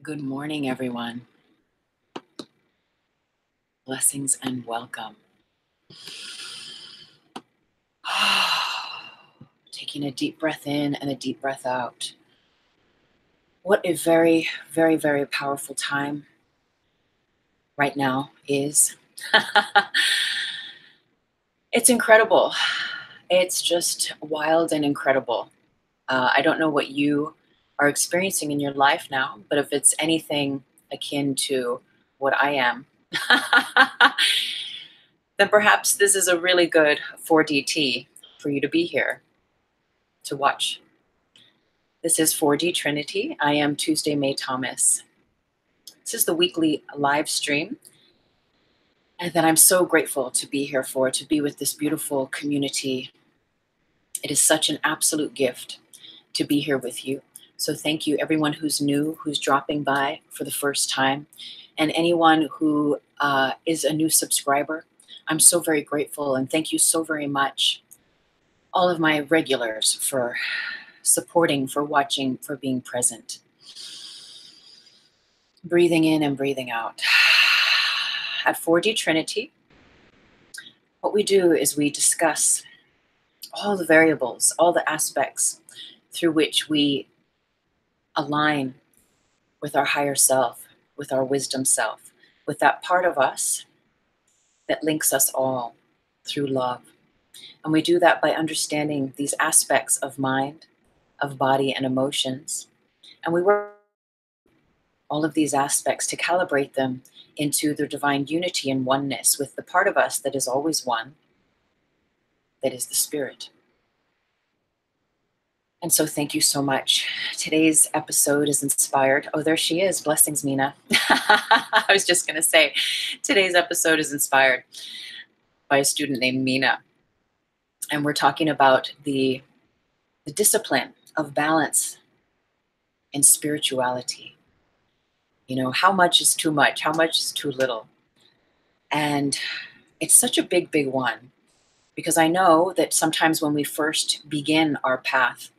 Good morning, everyone. Blessings and welcome. Taking a deep breath in and a deep breath out. What a very, very, very powerful time right now is. It's incredible. It's just wild and incredible. I don't know what you are experiencing in your life now, but if it's anything akin to what I am, then perhaps this is a really good 4DT for you to be here to watch. This is 4D Trinity. I am Tuesday May Thomas. This is the weekly live stream, and that I'm so grateful to be here for, to be with this beautiful community. It is such an absolute gift to be here with you. So thank you, everyone who's new, who's dropping by for the first time, and anyone who is a new subscriber. I'm so very grateful, and thank you so very much, all of my regulars, for supporting, for watching, for being present. Breathing in and breathing out. At 4D Trinity, what we do is we discuss all the variables, all the aspects through which we align with our higher self, with our wisdom self, with that part of us that links us all through love. And we do that by understanding these aspects of mind, of body, and emotions. And we work all of these aspects to calibrate them into their divine unity and oneness with the part of us that is always one, that is the spirit. And so thank you so much. Today's episode is inspired. Oh, there she is. Blessings, Mina. I was just going to say, today's episode is inspired by a student named Mina. And we're talking about the discipline of balance in spirituality. You know, how much is too much? How much is too little? And it's such a big, big one, because I know that sometimes when we first begin our path,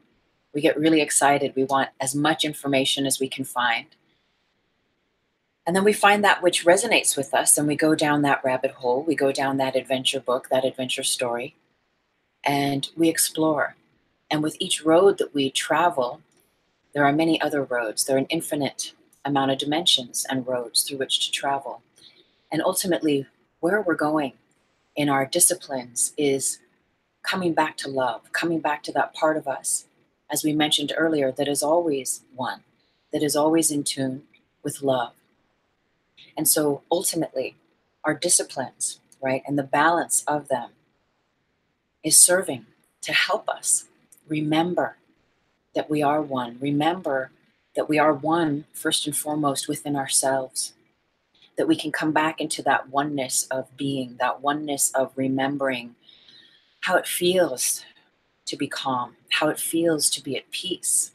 we get really excited. We want as much information as we can find. And then we find that which resonates with us, and we go down that rabbit hole. We go down that adventure book, that adventure story, and we explore. And with each road that we travel, there are many other roads. There are an infinite amount of dimensions and roads through which to travel. And ultimately, where we're going in our disciplines is coming back to love, coming back to that part of us, as we mentioned earlier, that is always one, that is always in tune with love. And so ultimately, our disciplines, right, and the balance of them is serving to help us remember that we are one. Remember that we are one, first and foremost, within ourselves. That we can come back into that oneness of being, that oneness of remembering how it feels to be calm, how it feels to be at peace.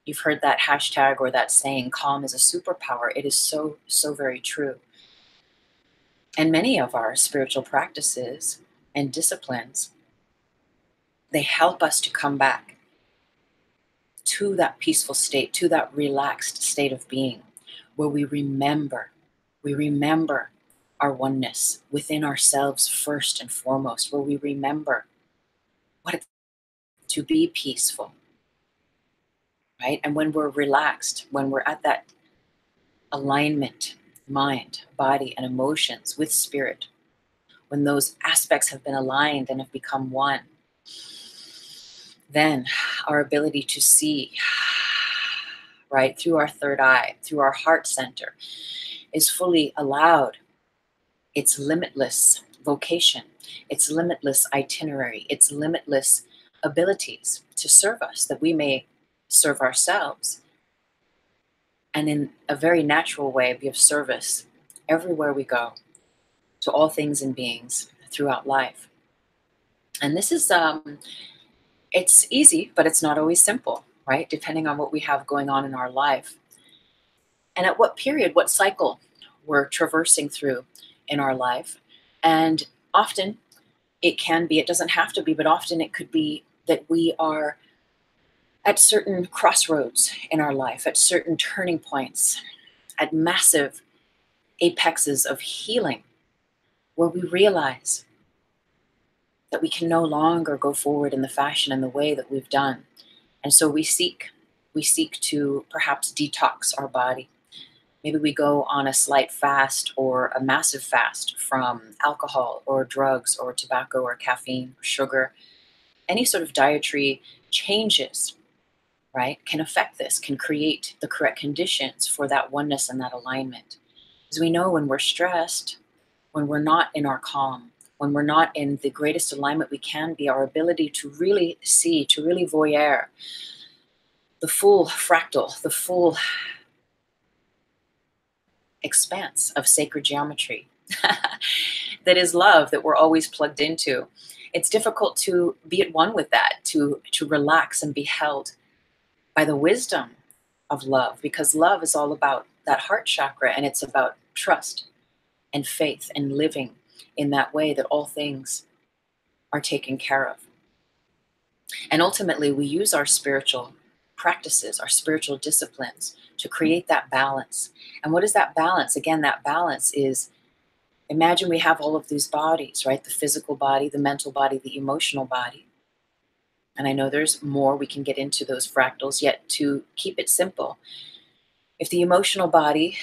You've heard that hashtag or that saying, calm is a superpower. It is so, so very true. And many of our spiritual practices and disciplines, they help us to come back to that peaceful state, to that relaxed state of being, where we remember our oneness within ourselves first and foremost, where we remember what it's to be peaceful, right? And when we're relaxed, when we're at that alignment, mind, body, and emotions with spirit, when those aspects have been aligned and have become one, then our ability to see, right, through our third eye, through our heart center, is fully allowed. Its limitless vocation, its limitless itinerary, its limitless abilities to serve us, that we may serve ourselves, and in a very natural way be of service everywhere we go, to all things and beings throughout life. And this is, it's easy, but it's not always simple, right? Depending on what we have going on in our life. And at what period, what cycle we're traversing through in our life. And often it can be, it doesn't have to be, but often it could be that we are at certain crossroads in our life, at certain turning points, at massive apexes of healing, where we realize that we can no longer go forward in the fashion and the way that we've done. And so we seek to perhaps detox our body. Maybe we go on a slight fast or a massive fast from alcohol or drugs or tobacco or caffeine or sugar. Any sort of dietary changes, right, can affect this, can create the correct conditions for that oneness and that alignment. Because we know when we're stressed, when we're not in our calm, when we're not in the greatest alignment we can be, our ability to really see, to really voyeur the full fractal, the full expanse of sacred geometry that is love, that we're always plugged into. It's difficult to be at one with that, to relax and be held by the wisdom of love, because love is all about that heart chakra, and it's about trust and faith and living in that way that all things are taken care of. And ultimately, we use our spiritual practices, our spiritual disciplines to create that balance. And what is that balance? Again, that balance is, imagine we have all of these bodies, right? The physical body, the mental body, the emotional body. And I know there's more, we can get into those fractals, yet to keep it simple, if the emotional body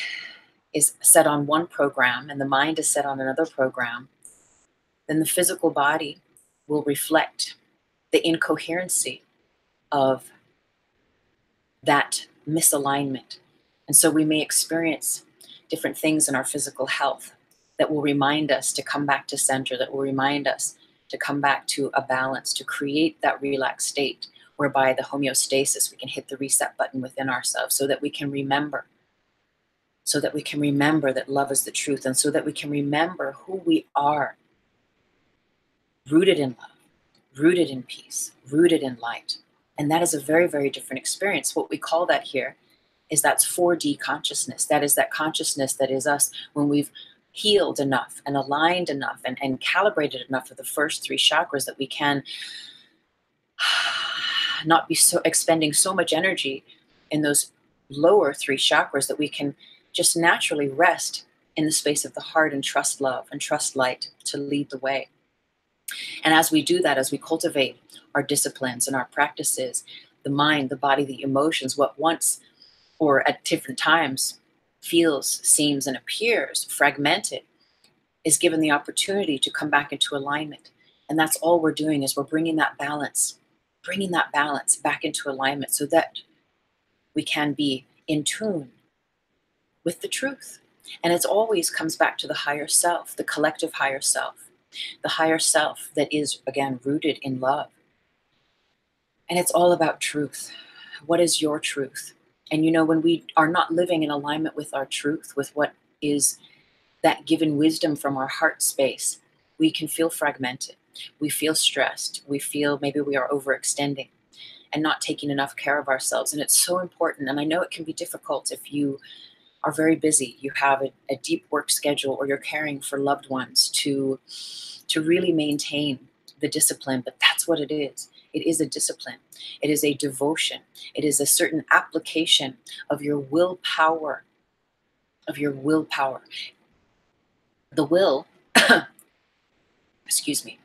is set on one program and the mind is set on another program, then the physical body will reflect the incoherency of that misalignment. And so we may experience different things in our physical health that will remind us to come back to center, that will remind us to come back to a balance, to create that relaxed state whereby the homeostasis, we can hit the reset button within ourselves so that we can remember, that love is the truth, and so that we can remember who we are, rooted in love, rooted in peace, rooted in light. And that is a very, very different experience. What we call that here is that's 4D consciousness. That is that consciousness that is us when we've healed enough and aligned enough and calibrated enough of the first three chakras that we can not be so expending so much energy in those lower three chakras, that we can just naturally rest in the space of the heart and trust love and trust light to lead the way. And as we do that, as we cultivate our disciplines and our practices, the mind, the body, the emotions, what once or at different times feels, seems, and appears fragmented, is given the opportunity to come back into alignment. And that's all we're doing, is we're bringing that balance back into alignment so that we can be in tune with the truth. And it always comes back to the higher self, the collective higher self, the higher self that is, again, rooted in love. And it's all about truth. What is your truth? And you know, when we are not living in alignment with our truth, with what is that given wisdom from our heart space, we can feel fragmented. We feel stressed. We feel maybe we are overextending and not taking enough care of ourselves. And it's so important. And I know it can be difficult if you are very busy, you have a deep work schedule, or you're caring for loved ones, to really maintain the discipline. But that's what it is. It is a discipline. It is a devotion. It is a certain application of your willpower, The will, excuse me,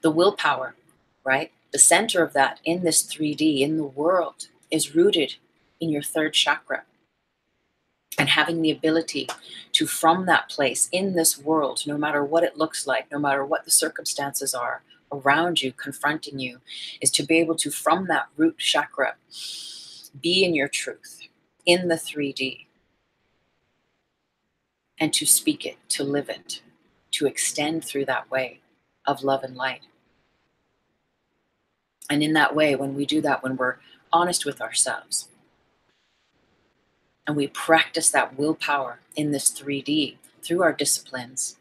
the willpower, right? The center of that in this 3D, in the world, is rooted in your third chakra. And having the ability to, from that place in this world, no matter what it looks like, no matter what the circumstances are around you, confronting you, is to be able to, from that root chakra, be in your truth, in the 3D, and to speak it, to live it, to extend through that way of love and light. And in that way, when we do that, when we're honest with ourselves, and we practice that willpower in this 3D through our disciplines,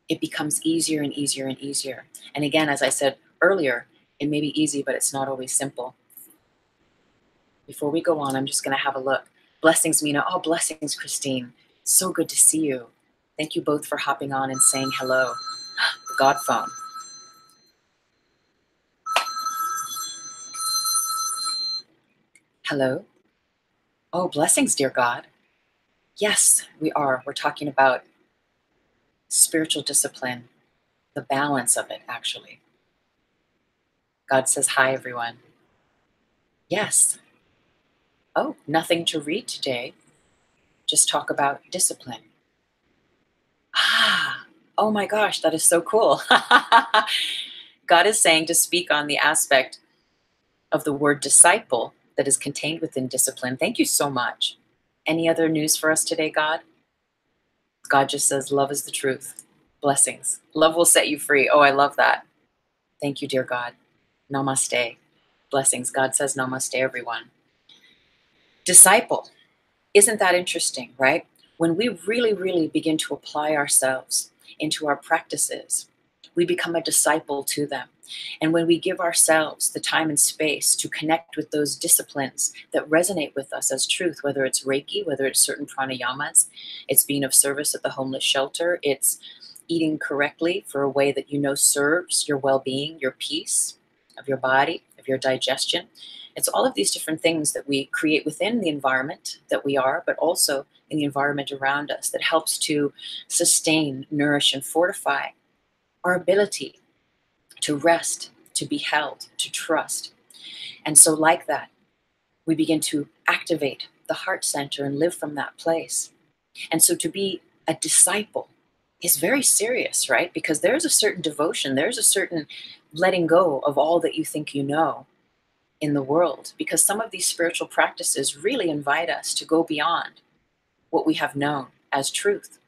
it becomes easier and easier and easier. And again, as I said earlier, it may be easy, but it's not always simple. Before we go on, I'm just going to have a look. Blessings, Mina. Oh, blessings, Christine. So good to see you. Thank you both for hopping on and saying hello. The God phone. Hello? Oh, blessings, dear God. Yes, we are. We're talking about spiritual discipline, the balance of it, actually. God says, hi, everyone. Yes. Oh, nothing to read today. Just talk about discipline. Ah, oh my gosh, that is so cool. God is saying to speak on the aspect of the word disciple that is contained within discipline. Thank you so much. Any other news for us today, God? God just says, love is the truth. Blessings. Love will set you free. Oh, I love that. Thank you, dear God. Namaste. Blessings. God says namaste, everyone. Disciple. Isn't that interesting, right? When we really, really begin to apply ourselves into our practices, we become a disciple to them. And when we give ourselves the time and space to connect with those disciplines that resonate with us as truth, whether it's Reiki, whether it's certain pranayamas, it's being of service at the homeless shelter, it's eating correctly for a way that you know serves your well-being, your peace of your body, of your digestion. It's all of these different things that we create within the environment that we are, but also in the environment around us that helps to sustain, nourish, and fortify our ability to rest, to be held, to trust. And so like that, we begin to activate the heart center and live from that place. And so to be a disciple is very serious, right? Because there's a certain devotion, there's a certain letting go of all that you think you know in the world, because some of these spiritual practices really invite us to go beyond what we have known as truth.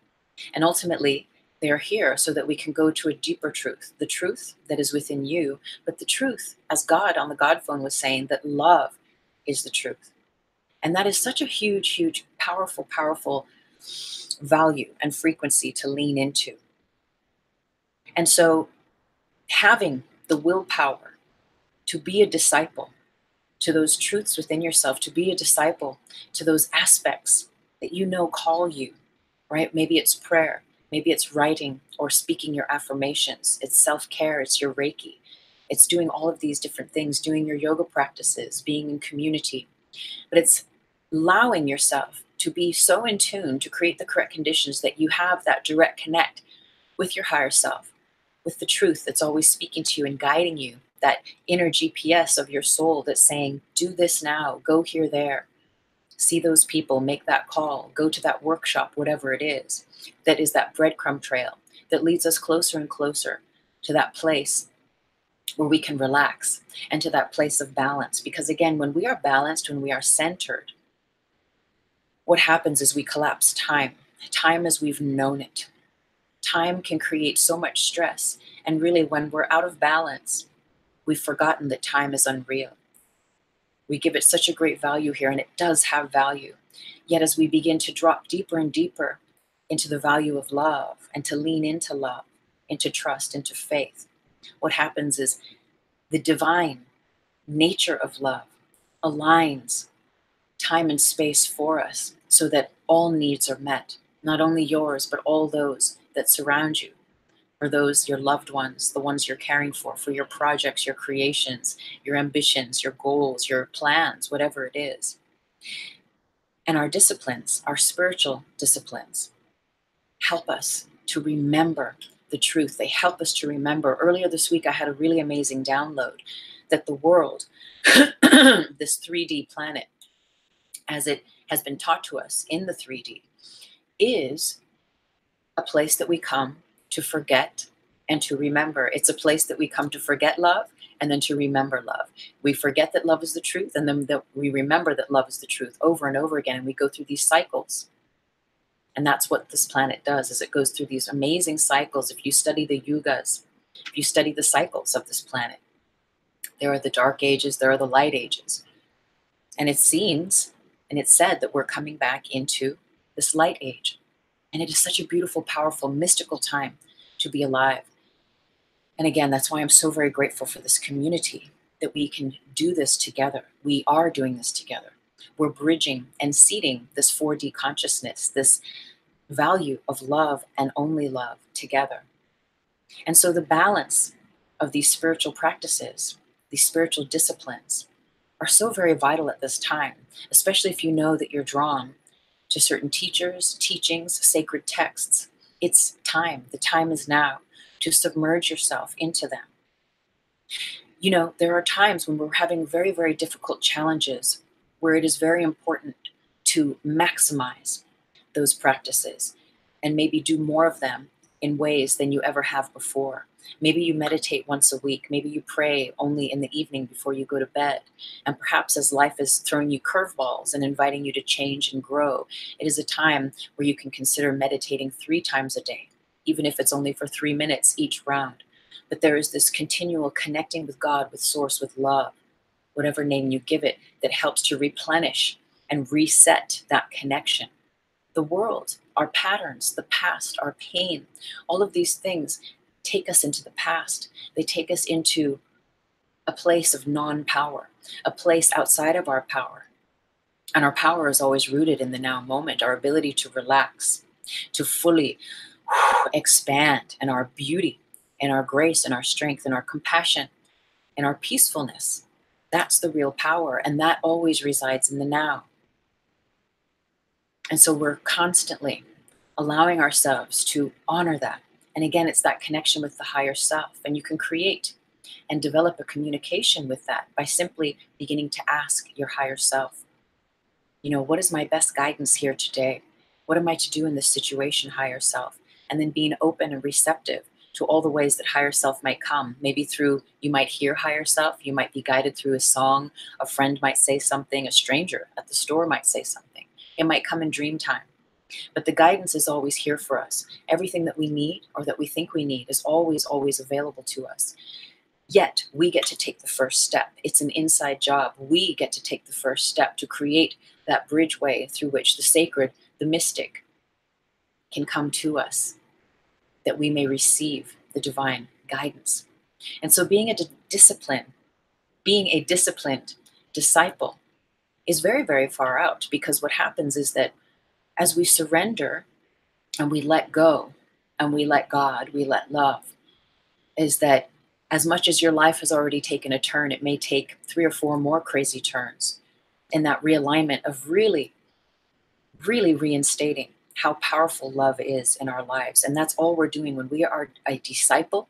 And ultimately, they are here so that we can go to a deeper truth, the truth that is within you, but the truth, as God on the God phone was saying, that love is the truth. And that is such a huge, huge, powerful, powerful value and frequency to lean into. And so having the willpower to be a disciple to those truths within yourself, to be a disciple to those aspects that you know call you, right? Maybe it's prayer, maybe it's writing or speaking your affirmations, it's self-care, it's your Reiki, it's doing all of these different things, doing your yoga practices, being in community, but it's allowing yourself to be so in tune to create the correct conditions that you have that direct connect with your higher self, with the truth that's always speaking to you and guiding you, that inner GPS of your soul that's saying, do this now, go here, there, see those people, make that call, go to that workshop, whatever it is, that is that breadcrumb trail that leads us closer and closer to that place where we can relax and to that place of balance. Because again, when we are balanced, when we are centered, what happens is we collapse time as we've known it. Time can create so much stress. And really, when we're out of balance, we've forgotten that time is unreal. We give it such a great value here, and it does have value. Yet as we begin to drop deeper and deeper into the value of love and to lean into love, into trust, into faith, what happens is the divine nature of love aligns time and space for us so that all needs are met, not only yours, but all those that surround you, for those, your loved ones, the ones you're caring for your projects, your creations, your ambitions, your goals, your plans, whatever it is. And our disciplines, our spiritual disciplines, help us to remember the truth. They help us to remember. Earlier this week, I had a really amazing download that the world, this 3D planet, as it has been taught to us in the 3D, is a place that we come to forget and to remember. It's a place that we come to forget love and then to remember love. We forget that love is the truth, and then that we remember that love is the truth over and over again, and we go through these cycles. And that's what this planet does, is it goes through these amazing cycles. If you study the yugas, if you study the cycles of this planet, there are the dark ages, there are the light ages. And it seems, and it's said that we're coming back into this light age. And it is such a beautiful, powerful, mystical time to be alive. And again, that's why I'm so very grateful for this community, that we can do this together. We are doing this together. We're bridging and seeding this 4D consciousness, this value of love and only love together. And so the balance of these spiritual practices, these spiritual disciplines, are so very vital at this time, especially if you know that you're drawn to certain teachers, teachings, sacred texts. It's time. The time is now to submerge yourself into them. You know, there are times when we're having very, very difficult challenges where it is very important to maximize those practices and maybe do more of them in ways than you ever have before. Maybe you meditate once a week. Maybe you pray only in the evening before you go to bed. And perhaps as life is throwing you curveballs and inviting you to change and grow, it is a time where you can consider meditating 3 times a day, even if it's only for 3 minutes each round. But there is this continual connecting with God, with Source, with love, whatever name you give it, that helps to replenish and reset that connection. The world, our patterns, the past, our pain, all of these things take us into the past. They take us into a place of non-power, a place outside of our power. And our power is always rooted in the now moment, our ability to relax, to fully expand, and our beauty, and our grace, and our strength, and our compassion, and our peacefulness. That's the real power, and that always resides in the now. And so we're constantly allowing ourselves to honor that. And again, it's that connection with the higher self. And you can create and develop a communication with that by simply beginning to ask your higher self, you know, what is my best guidance here today? What am I to do in this situation, higher self? And then being open and receptive to all the ways that higher self might come. Maybe through, you might hear higher self, you might be guided through a song, a friend might say something, a stranger at the store might say something. It might come in dream time. But the guidance is always here for us. Everything that we need or that we think we need is always, always available to us. Yet we get to take the first step. It's an inside job. We get to take the first step to create that bridgeway through which the sacred, the mystic, can come to us, that we may receive the divine guidance. And so being a disciplined disciple is very, very far out, because what happens is that as we surrender and we let go and we let God, we let love, is that as much as your life has already taken a turn, it may take 3 or 4 more crazy turns in that realignment of really, really reinstating how powerful love is in our lives. And that's all we're doing when we are a disciple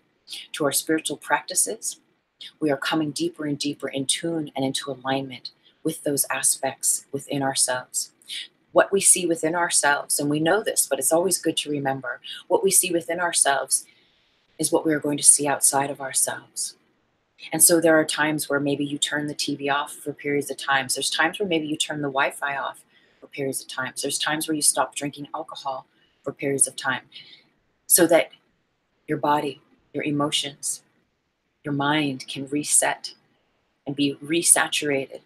to our spiritual practices. We are coming deeper and deeper in tune and into alignment with those aspects within ourselves. What we see within ourselves, and we know this, but it's always good to remember, what we see within ourselves is what we are going to see outside of ourselves. And so there are times where maybe you turn the TV off for periods of times. There's times where maybe you turn the Wi-Fi off for periods of times. There's times where you stop drinking alcohol for periods of time, so that your body, your emotions, your mind can reset and be resaturated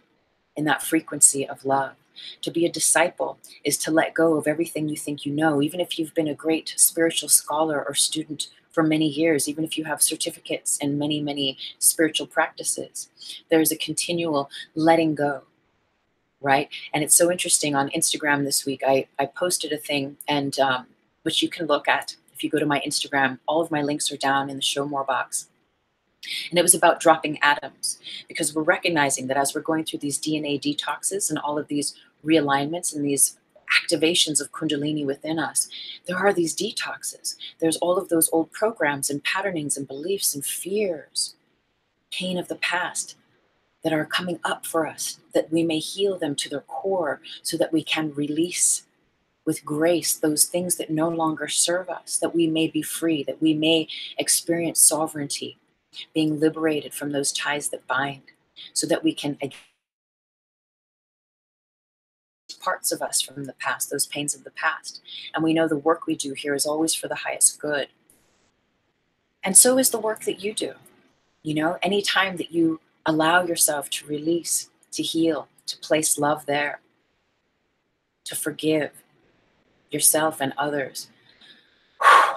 in that frequency of love. To be a disciple is to let go of everything you think you know, even if you've been a great spiritual scholar or student for many years, even if you have certificates and many, many spiritual practices. There's a continual letting go, right? And it's so interesting. On Instagram this week, I posted a thing, and which you can look at if you go to my Instagram. All of my links are down in the show more box. And it was about dropping atoms, because we're recognizing that as we're going through these DNA detoxes and all of these realignments and these activations of Kundalini within us, there are these detoxes. There's all of those old programs and patternings and beliefs and fears, pain of the past, that are coming up for us, that we may heal them to their core, so that we can release with grace those things that no longer serve us, that we may be free, that we may experience sovereignty, being liberated from those ties that bind, so that we can parts of us from the past, those pains of the past. And we know the work we do here is always for the highest good. And so is the work that you do. You know, anytime that you allow yourself to release, to heal, to place love there, to forgive yourself and others,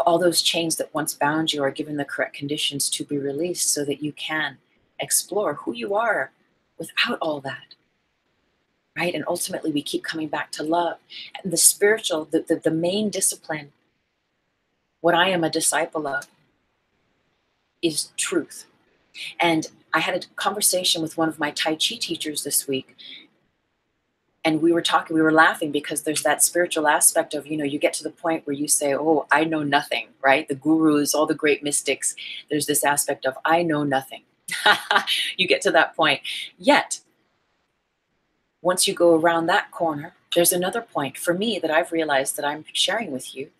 all those chains that once bound you are given the correct conditions to be released, so that you can explore who you are without all that. Right? And ultimately we keep coming back to love. And the spiritual, the main discipline, what I am a disciple of, is truth. And I had a conversation with one of my Tai Chi teachers this week, and we were laughing because there's that spiritual aspect of, you get to the point where you say, oh, I know nothing, right? The gurus, all the great mystics, there's this aspect of, I know nothing. You get to that point. Yet, once you go around that corner, there's another point for me that I've realized that I'm sharing with you.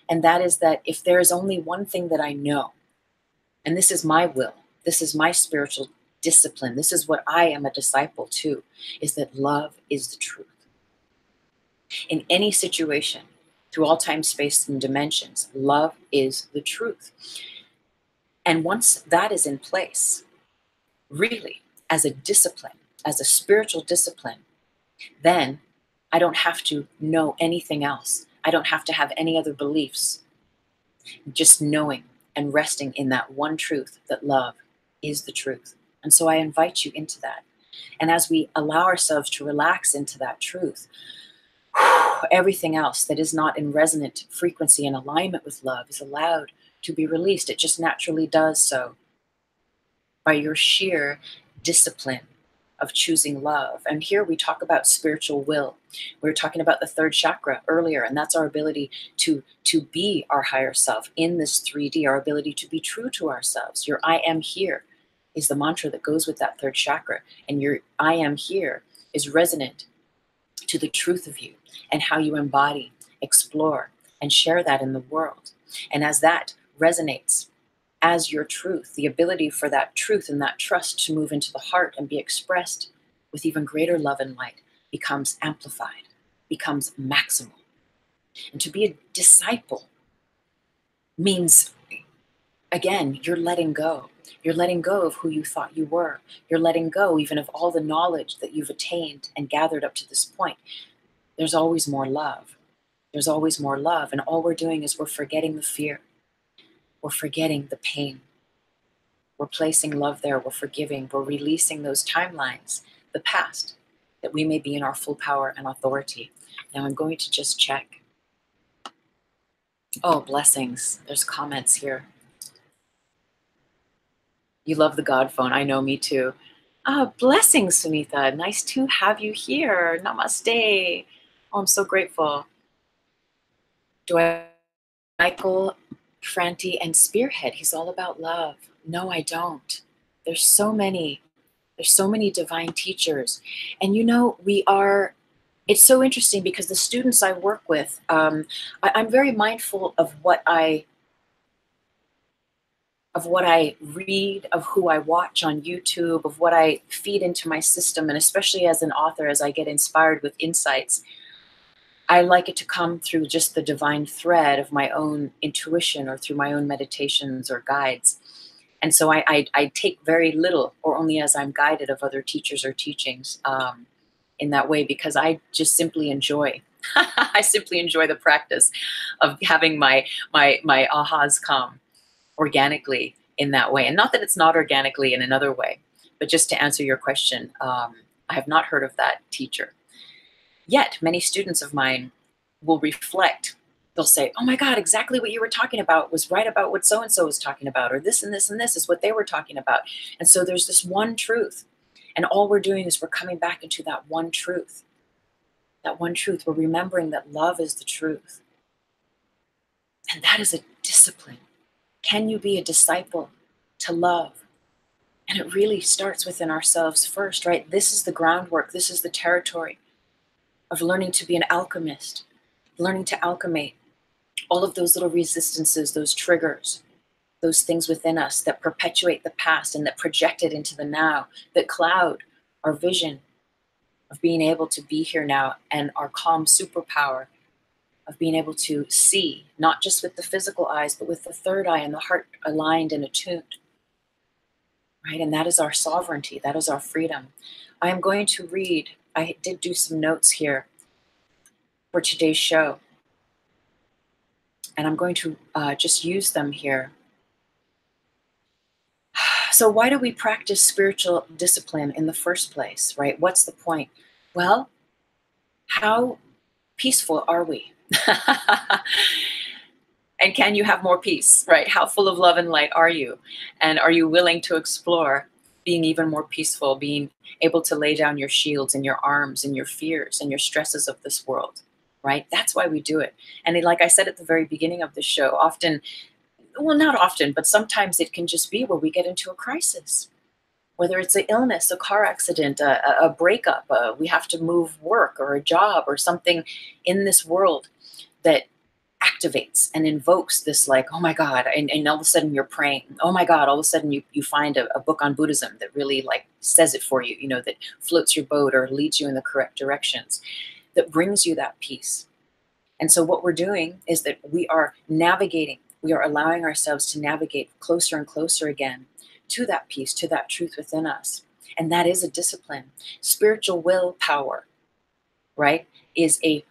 And that is that if there is only one thing that I know, and this is my will, this is my spiritual discipline, this is what I am a disciple to, is that love is the truth. In any situation, through all time, space, and dimensions, love is the truth. And once that is in place, really, as a discipline, as a spiritual discipline, then I don't have to know anything else. I don't have to have any other beliefs. Just knowing and resting in that one truth, that love is the truth. And so I invite you into that. And as we allow ourselves to relax into that truth, everything else that is not in resonant frequency and alignment with love is allowed to be released. It just naturally does so by your sheer discipline of choosing love. And here we talk about spiritual will. We were talking about the third chakra earlier, and that's our ability to be our higher self in this 3D, our ability to be true to ourselves. Your I am here is the mantra that goes with that third chakra. And your I am here is resonant to the truth of you and how you embody, explore, and share that in the world. And as that resonates as your truth, the ability for that truth and that trust to move into the heart and be expressed with even greater love and light becomes amplified, becomes maximal. And to be a disciple means, again, you're letting go. You're letting go of who you thought you were. You're letting go even of all the knowledge that you've attained and gathered up to this point. There's always more love. There's always more love. And all we're doing is we're forgetting the fear. We're forgetting the pain. We're placing love there. We're forgiving. We're releasing those timelines, the past, that we may be in our full power and authority. Now I'm going to just check. Oh, blessings. There's comments here. You love the God phone. I know, me too. Blessings, Sunitha. Nice to have you here. Namaste. Oh, I'm so grateful. Do I Michael Franti and Spearhead? He's all about love. No, I don't. There's so many divine teachers. And it's so interesting because the students I work with, I'm very mindful of what I read, of who I watch on YouTube, of what I feed into my system, and especially as an author, as I get inspired with insights, I like it to come through just the divine thread of my own intuition or through my own meditations or guides. And so I take very little, or only as I'm guided, of other teachers or teachings in that way, because I just simply enjoy. I simply enjoy the practice of having my ahas come organically in that way. And not that it's not organically in another way, but just to answer your question, I have not heard of that teacher. Yet many students of mine will reflect. They'll say, oh my God, exactly what you were talking about was right about what so-and-so was talking about, or this and this and this is what they were talking about. And so there's this one truth. And all we're doing is we're coming back into that one truth. That one truth. We're remembering that love is the truth. And that is a discipline. Can you be a disciple to love? And it really starts within ourselves first, right? This is the groundwork. This is the territory of learning to be an alchemist, learning to alchemate all of those little resistances, those triggers, those things within us that perpetuate the past and that project it into the now, that cloud our vision of being able to be here now, and our calm superpower of being able to see, not just with the physical eyes, but with the third eye and the heart aligned and attuned, right? And that is our sovereignty. That is our freedom. I am going to read, I did do some notes here for today's show, and I'm going to just use them here. So why do we practice spiritual discipline in the first place, right? What's the point? Well, how peaceful are we? And can you have more peace, right? How full of love and light are you? And are you willing to explore being even more peaceful, being able to lay down your shields and your arms and your fears and your stresses of this world, right? That's why we do it. And like I said at the very beginning of the show, often, well, not often, but sometimes it can just be where we get into a crisis. Whether it's an illness, a car accident, a breakup, we have to move work or a job or something in this world that activates and invokes this, like, oh my God, and all of a sudden you're praying, oh my God, all of a sudden you find a book on Buddhism that really like says it for you, you know, that floats your boat or leads you in the correct directions, that brings you that peace. And so what we're doing is that we are navigating, we are allowing ourselves to navigate closer and closer again to that peace, to that truth within us. And that is a discipline. Spiritual willpower, right, is a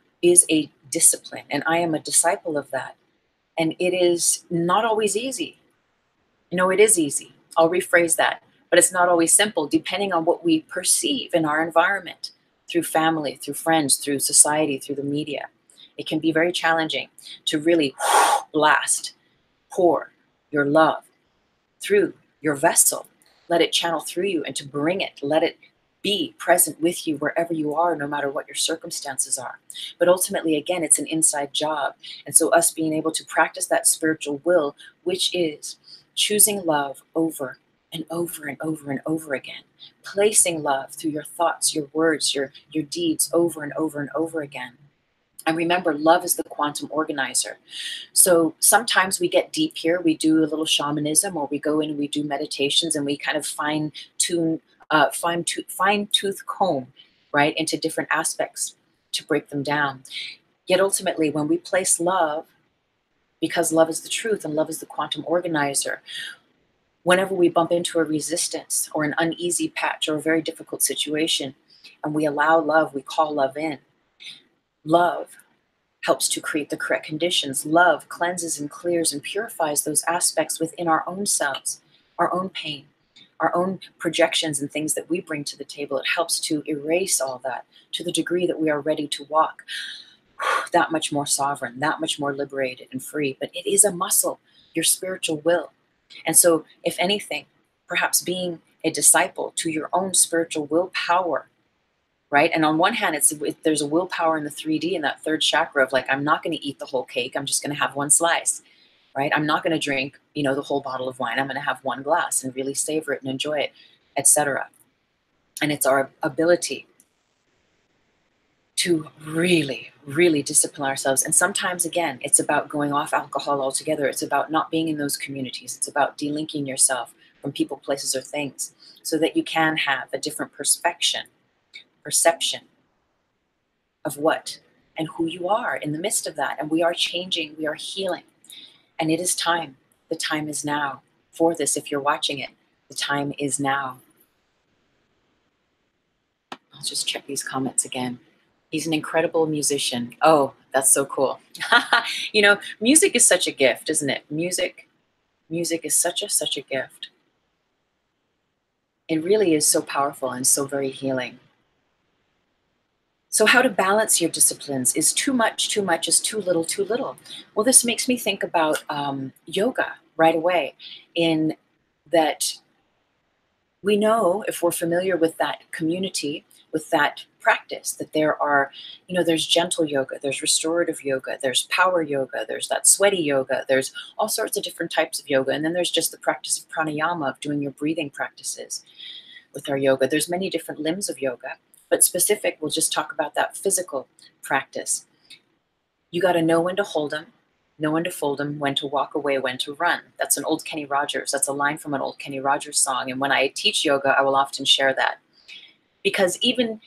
discipline. And I am a disciple of that. And it is not always easy. No, it is easy. I'll rephrase that. But it's not always simple, depending on what we perceive in our environment, through family, through friends, through society, through the media. It can be very challenging to really blast, pour your love through your vessel. Let it channel through you and to bring it. Let it be present with you wherever you are, no matter what your circumstances are. But ultimately, again, it's an inside job. And so us being able to practice that spiritual will, which is choosing love over and over and over and over again, placing love through your thoughts, your words, your deeds over and over and over again. And remember, love is the quantum organizer. So sometimes we get deep here. We do a little shamanism, or we go in and we do meditations, and we kind of fine tooth comb, right, into different aspects to break them down. Yet ultimately, when we place love, because love is the truth and love is the quantum organizer, whenever we bump into a resistance or an uneasy patch or a very difficult situation, and we allow love, we call love in. Love helps to create the correct conditions. Love cleanses and clears and purifies those aspects within our own selves, our own pain, our own projections and things that we bring to the table. It helps to erase all that to the degree that we are ready to walk that much more sovereign, that much more liberated and free. But it is a muscle, your spiritual will. And so, if anything, perhaps being a disciple to your own spiritual willpower, right? And on one hand, there's a willpower in the 3D, in that third chakra of like, I'm not going to eat the whole cake. I'm just going to have one slice, right? I'm not going to drink, you know, the whole bottle of wine. I'm going to have one glass and really savor it and enjoy it, etc. And it's our ability to really, really discipline ourselves. And sometimes, again, it's about going off alcohol altogether. It's about not being in those communities. It's about delinking yourself from people, places, or things so that you can have a different perception of what and who you are in the midst of that. And we are changing, we are healing. And it is time. The time is now for this. If you're watching it, the time is now. I'll just check these comments again. He's an incredible musician. Oh, that's so cool. You know, music is such a gift, isn't it? Music is such a gift. It really is so powerful and so very healing. So how to balance your disciplines? Is too much, is too little? Well, this makes me think about yoga right away, in that we know, if we're familiar with that community, with that practice, that there are, you know, there's gentle yoga, there's restorative yoga, there's power yoga, there's that sweaty yoga, there's all sorts of different types of yoga. And then there's just the practice of pranayama, of doing your breathing practices with our yoga. There's many different limbs of yoga, but specific, we'll just talk about that physical practice. You got to know when to hold them, know when to fold them, when to walk away, when to run. That's an old Kenny Rogers. That's a line from an old Kenny Rogers song. And when I teach yoga, I will often share that. Because even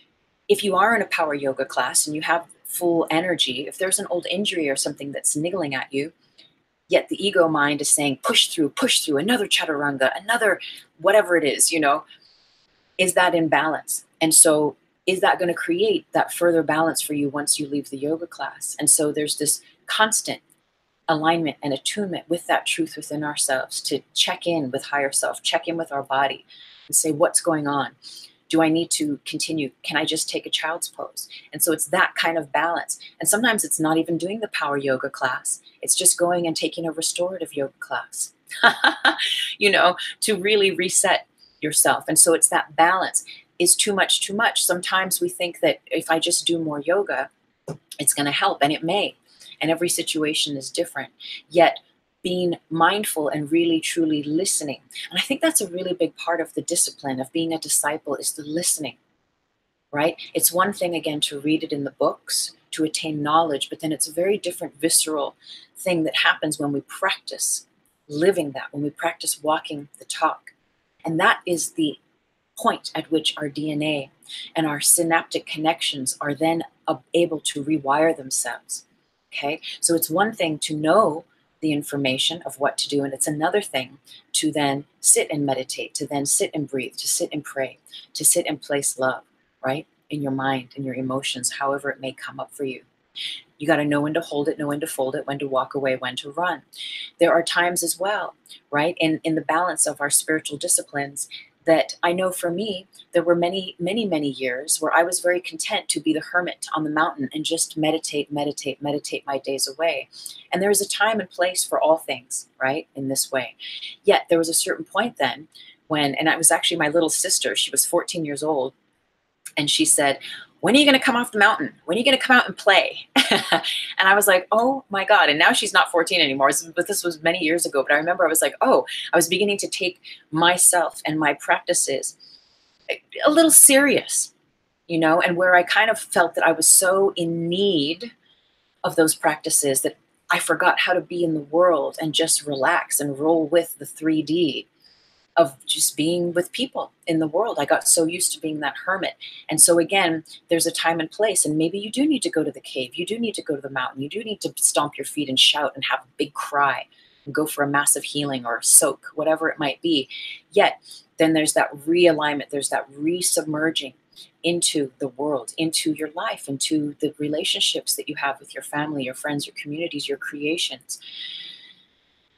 if you are in a power yoga class and you have full energy, if there's an old injury or something that's niggling at you, yet the ego mind is saying, push through, another chaturanga, another whatever it is, you know, is that imbalance? And so is that going to create that further balance for you once you leave the yoga class? And so there's this constant alignment and attunement with that truth within ourselves, to check in with higher self, check in with our body and say, what's going on? Do I need to continue? Can I just take a child's pose? And so it's that kind of balance. And sometimes it's not even doing the power yoga class. It's just going and taking a restorative yoga class, you know, to really reset yourself. And so it's that balance. Is too much too much? Sometimes we think that if I just do more yoga, it's going to help, and it may. And every situation is different. Yet being mindful and really truly listening. And I think that's a really big part of the discipline of being a disciple, is the listening, right? It's one thing, again, to read it in the books, to attain knowledge, but then it's a very different visceral thing that happens when we practice living that, when we practice walking the talk. And that is the point at which our DNA and our synaptic connections are then able to rewire themselves. Okay, so it's one thing to know the information of what to do, and it's another thing to then sit and meditate, to then sit and breathe, to sit and pray, to sit and place love, right, in your mind, in your emotions, however it may come up for you. You got to know when to hold it, know when to fold it, when to walk away, when to run. There are times as well, right, in the balance of our spiritual disciplines, that I know for me, there were many, many, many years where I was very content to be the hermit on the mountain and just meditate, meditate, meditate my days away. And there is a time and place for all things, right, in this way. Yet there was a certain point then when, and it was actually my little sister, she was 14 years old, and she said, when are you going to come off the mountain? When are you going to come out and play? And I was like, oh my God. And now she's not 14 anymore, but this was many years ago. But I remember I was like, oh, I was beginning to take myself and my practices a little serious, you know, and where I kind of felt that I was so in need of those practices that I forgot how to be in the world and just relax and roll with the 3D of just being with people in the world. I got so used to being that hermit. And so again, there's a time and place, and maybe you do need to go to the cave. You do need to go to the mountain. You do need to stomp your feet and shout and have a big cry and go for a massive healing or a soak, whatever it might be. Yet then there's that realignment. There's that resubmerging into the world, into your life, into the relationships that you have with your family, your friends, your communities, your creations.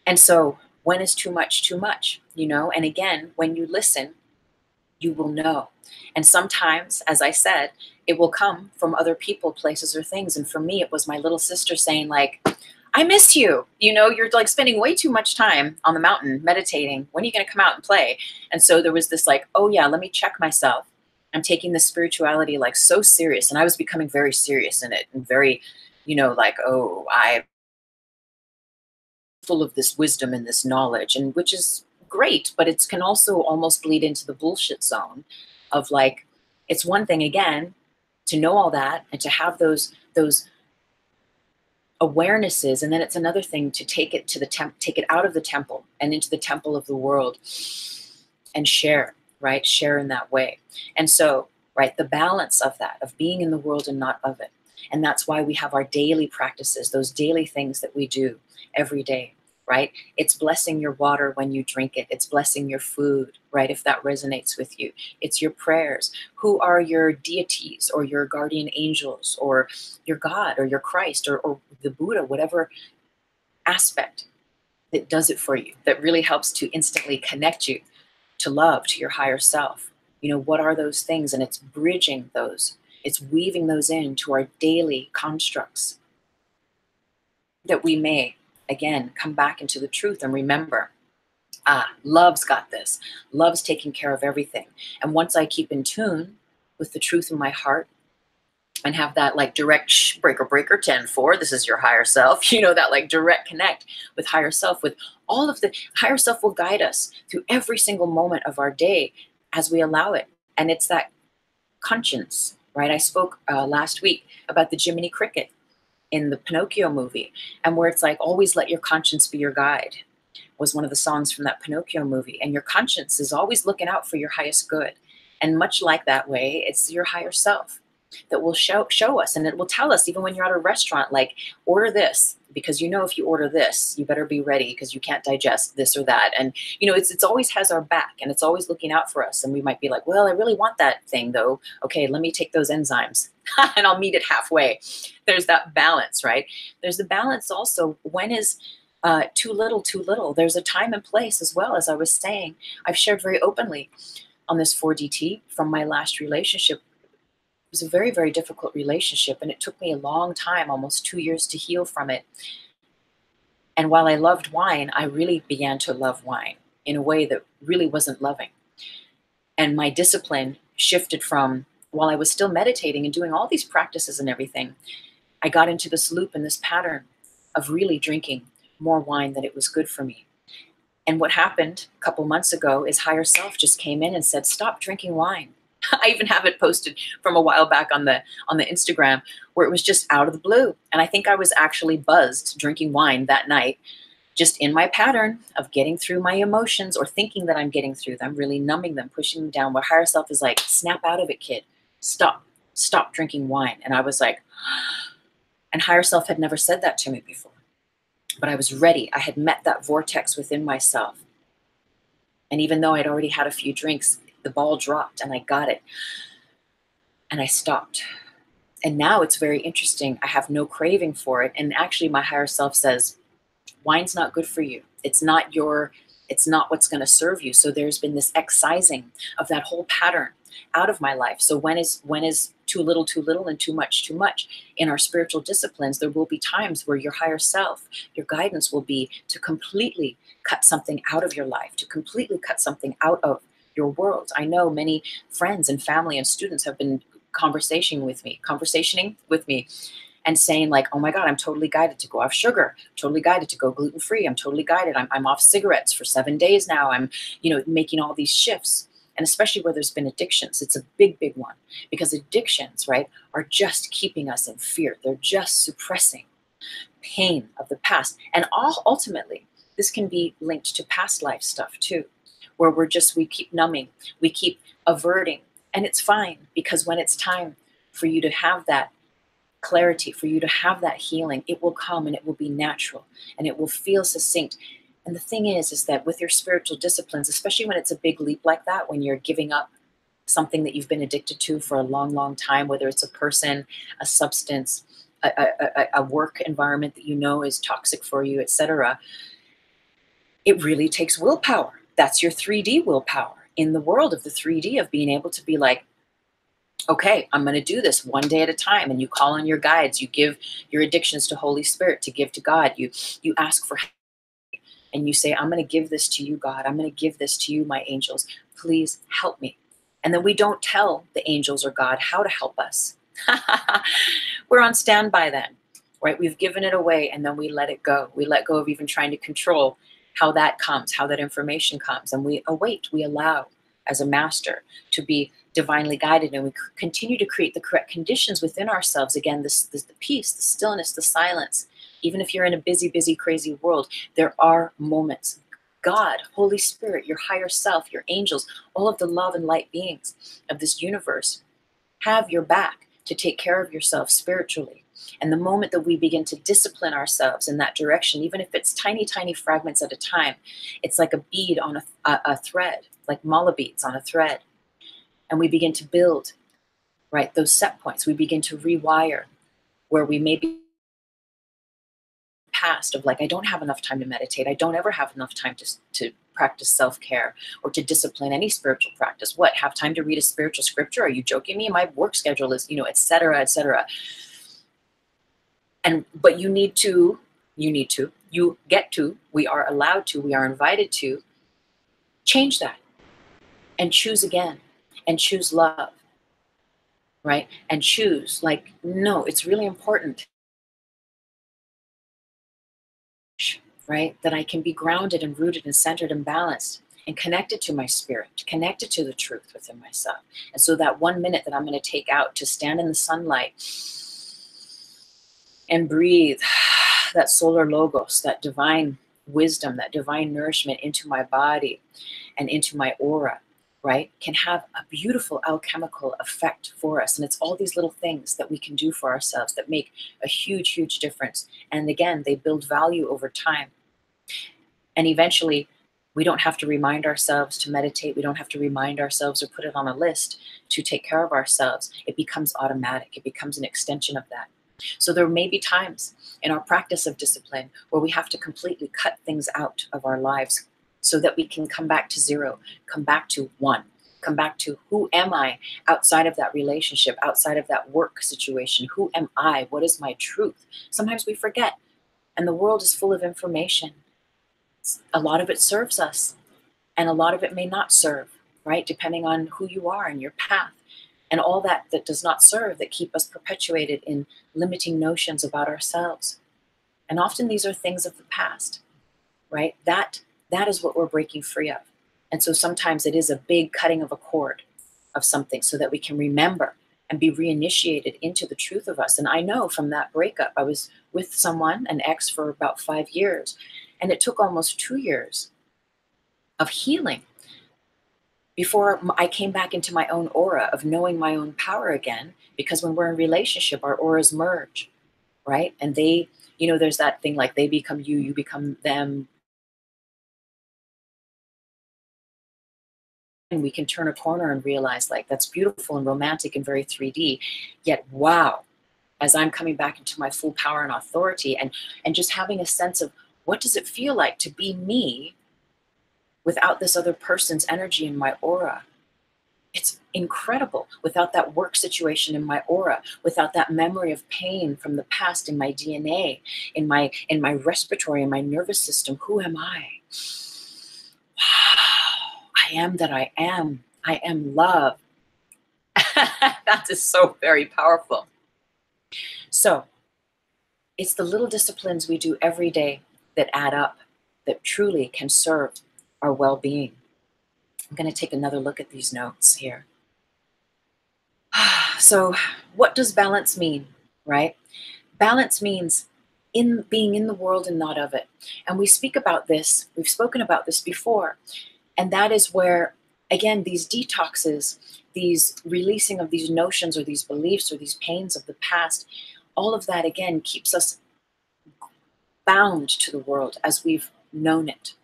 And so when is too much, you know? And again, when you listen, you will know. And sometimes, as I said, it will come from other people, places, or things. And for me, it was my little sister saying, like, I miss you. You know, you're like spending way too much time on the mountain meditating. When are you going to come out and play? And so there was this like, oh yeah, let me check myself. I'm taking this spirituality like so serious. And I was becoming very serious in it and very, you know, like, oh, I'm full of this wisdom and this knowledge, and which is great, but it can also almost bleed into the bullshit zone of like, it's one thing again to know all that and to have those awarenesses, and then it's another thing to take it to the take it out of the temple and into the temple of the world and share, right? Share in that way. And so, right, the balance of that, of being in the world and not of it. And that's why we have our daily practices, those daily things that we do every day, right? It's blessing your water when you drink it. It's blessing your food, right? If that resonates with you. It's your prayers. Who are your deities or your guardian angels or your God or your Christ or the Buddha, whatever aspect that does it for you, that really helps to instantly connect you to love, to your higher self. You know, what are those things? And it's bridging those. It's weaving those into our daily constructs that we may, again, come back into the truth and remember, love's got this. Love's taking care of everything. And once I keep in tune with the truth in my heart and have that like direct breaker 10-4, this is your higher self, you know, that like direct connect with higher self, with all of the higher self will guide us through every single moment of our day as we allow it. And it's that conscience, right? I spoke last week about the Jiminy Cricket in the Pinocchio movie, and where it's like, always let your conscience be your guide, was one of the songs from that Pinocchio movie. And your conscience is always looking out for your highest good. And much like that way, it's your higher self that will show us, and it will tell us, even when you're at a restaurant, like, order this, because you know if you order this, you better be ready because you can't digest this or that. And you know, it's always has our back, and it's always looking out for us. And we might be like, well, I really want that thing though. Okay, let me take those enzymes and I'll meet it halfway. There's that balance, right? There's the balance also. When is too little, too little? There's a time and place as well. As I was saying, I've shared very openly on this 4DT from my last relationship. It was a very, very difficult relationship, and it took me a long time, almost 2 years, to heal from it. And while I loved wine, I really began to love wine in a way that really wasn't loving. And my discipline shifted from, while I was still meditating and doing all these practices and everything, I got into this loop and this pattern of really drinking more wine than it was good for me. And what happened a couple months ago is higher self just came in and said, stop drinking wine. I even have it posted from a while back on the Instagram, where it was just out of the blue. And I think I was actually buzzed drinking wine that night, just in my pattern of getting through my emotions, or thinking that I'm getting through them, really numbing them, pushing them down, where higher self is like, snap out of it, kid. Stop drinking wine. And I was like, and higher self had never said that to me before. But I was ready. I had met that vortex within myself. And even though I'd already had a few drinks, the ball dropped and I got it. And I stopped. And now it's very interesting. I have no craving for it. And actually my higher self says, wine's not good for you. It's not what's going to serve you. So there's been this excising of that whole pattern out of my life. So when is too little and too much? In our spiritual disciplines, there will be times where your higher self, your guidance will be to completely cut something out of your life, to completely cut something out of your world. I know many friends and family and students have been conversationing with me and saying like, oh my God, I'm totally guided to go off sugar, totally guided to go gluten-free. I'm totally guided. I'm off cigarettes for 7 days now. I'm, making all these shifts. And especially where there's been addictions, it's a big, big one, because addictions, right, are just keeping us in fear. They're just suppressing pain of the past. And ultimately, this can be linked to past life stuff too, where we keep numbing, we keep averting. And it's fine, because when it's time for you to have that clarity, for you to have that healing, it will come and it will be natural and it will feel succinct. And the thing is that with your spiritual disciplines, especially when it's a big leap like that, when you're giving up something that you've been addicted to for a long, long time, whether it's a person, a substance, a work environment that you know is toxic for you, etc., it really takes willpower. That's your 3D willpower in the world of the 3D, of being able to be like, okay, I'm going to do this one day at a time. And you call on your guides, you give your addictions to Holy Spirit, to give to God. You ask for help. And you say, I'm going to give this to you, God. I'm going to give this to you, my angels. Please help me. And then we don't tell the angels or God how to help us. We're on standby then, right? We've given it away and then we let it go. We let go of even trying to control how that comes, how that information comes. And we await, we allow as a master to be divinely guided, and we continue to create the correct conditions within ourselves. Again, the peace, the stillness, the silence. Even if you're in a busy, busy, crazy world, there are moments. God, Holy Spirit, your higher self, your angels, all of the love and light beings of this universe have your back to take care of yourself spiritually. And the moment that we begin to discipline ourselves in that direction, even if it's tiny, tiny fragments at a time, it's like a bead on a thread, like mala beads on a thread. And we begin to build, right, those set points. We begin to rewire where we may be past of like, I don't have enough time to meditate. I don't ever have enough time to practice self-care or to discipline any spiritual practice. What, have time to read a spiritual scripture? Are you joking me? My work schedule is, et cetera, et cetera. But you get to, we are allowed to, we are invited to change that and choose again and choose love, right? And choose like, no, it's really important, right? That I can be grounded and rooted and centered and balanced and connected to my spirit, connected to the truth within myself. And so that 1 minute that I'm going to take out to stand in the sunlight and breathe that solar logos, that divine wisdom, that divine nourishment into my body and into my aura, right, can have a beautiful alchemical effect for us. And it's all these little things that we can do for ourselves that make a huge, huge difference. And again, they build value over time. And eventually, we don't have to remind ourselves to meditate. We don't have to remind ourselves or put it on a list to take care of ourselves. It becomes automatic. It becomes an extension of that. So there may be times in our practice of discipline where we have to completely cut things out of our lives so that we can come back to zero, come back to one. Come back to, who am I outside of that relationship, outside of that work situation? Who am I? What is my truth? Sometimes we forget, and the world is full of information. A lot of it serves us, and a lot of it may not serve, right? Depending on who you are and your path. And all that does not serve, that keep us perpetuated in limiting notions about ourselves. And often these are things of the past, right? That is what we're breaking free of. And so sometimes it is a big cutting of a cord of something so that we can remember and be reinitiated into the truth of us. And I know from that breakup, I was with someone, an ex, for about 5 years, and it took almost 2 years of healing before I came back into my own aura of knowing my own power again. Because when we're in relationship, our auras merge, right? And they, there's that thing like, they become you, you become them. And we can turn a corner and realize, like, that's beautiful and romantic and very 3D. Yet, wow, as I'm coming back into my full power and authority, and just having a sense of, what does it feel like to be me without this other person's energy in my aura? It's incredible. Without that work situation in my aura, without that memory of pain from the past in my DNA, in my respiratory, in my nervous system, who am I? Wow, I am that I am. I am love. That is so very powerful. So it's the little disciplines we do every day that add up, that truly can serve our well-being. I'm going to take another look at these notes here. So what does balance mean, right? Balance means being in the world and not of it. And we speak about this, we've spoken about this before. And that is where, again, these detoxes, these releasing of these notions or these beliefs or these pains of the past, all of that, again, keeps us bound to the world as we've known it.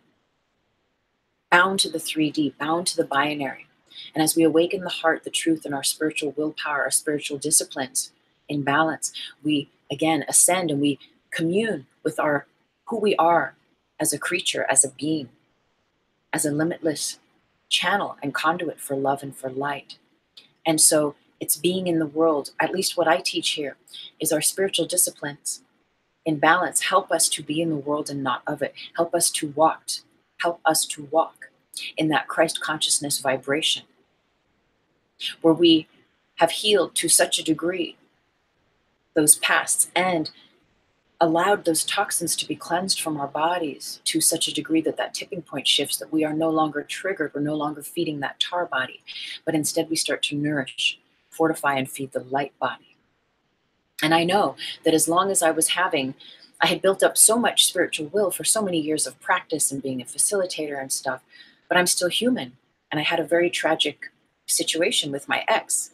Bound to the 3D, bound to the binary. And as we awaken the heart, the truth, and our spiritual willpower, our spiritual disciplines in balance, we again ascend and we commune with who we are as a creature, as a being, as a limitless channel and conduit for love and for light. And so it's being in the world. At least what I teach here is our spiritual disciplines in balance help us to be in the world and not of it. Help us to walk in that Christ consciousness vibration, where we have healed to such a degree those pasts and allowed those toxins to be cleansed from our bodies to such a degree that tipping point shifts, that we are no longer triggered, we're no longer feeding that tar body, but instead we start to nourish, fortify, and feed the light body. And I know that as long as I had built up so much spiritual will for so many years of practice and being a facilitator and stuff, but I'm still human. And I had a very tragic situation with my ex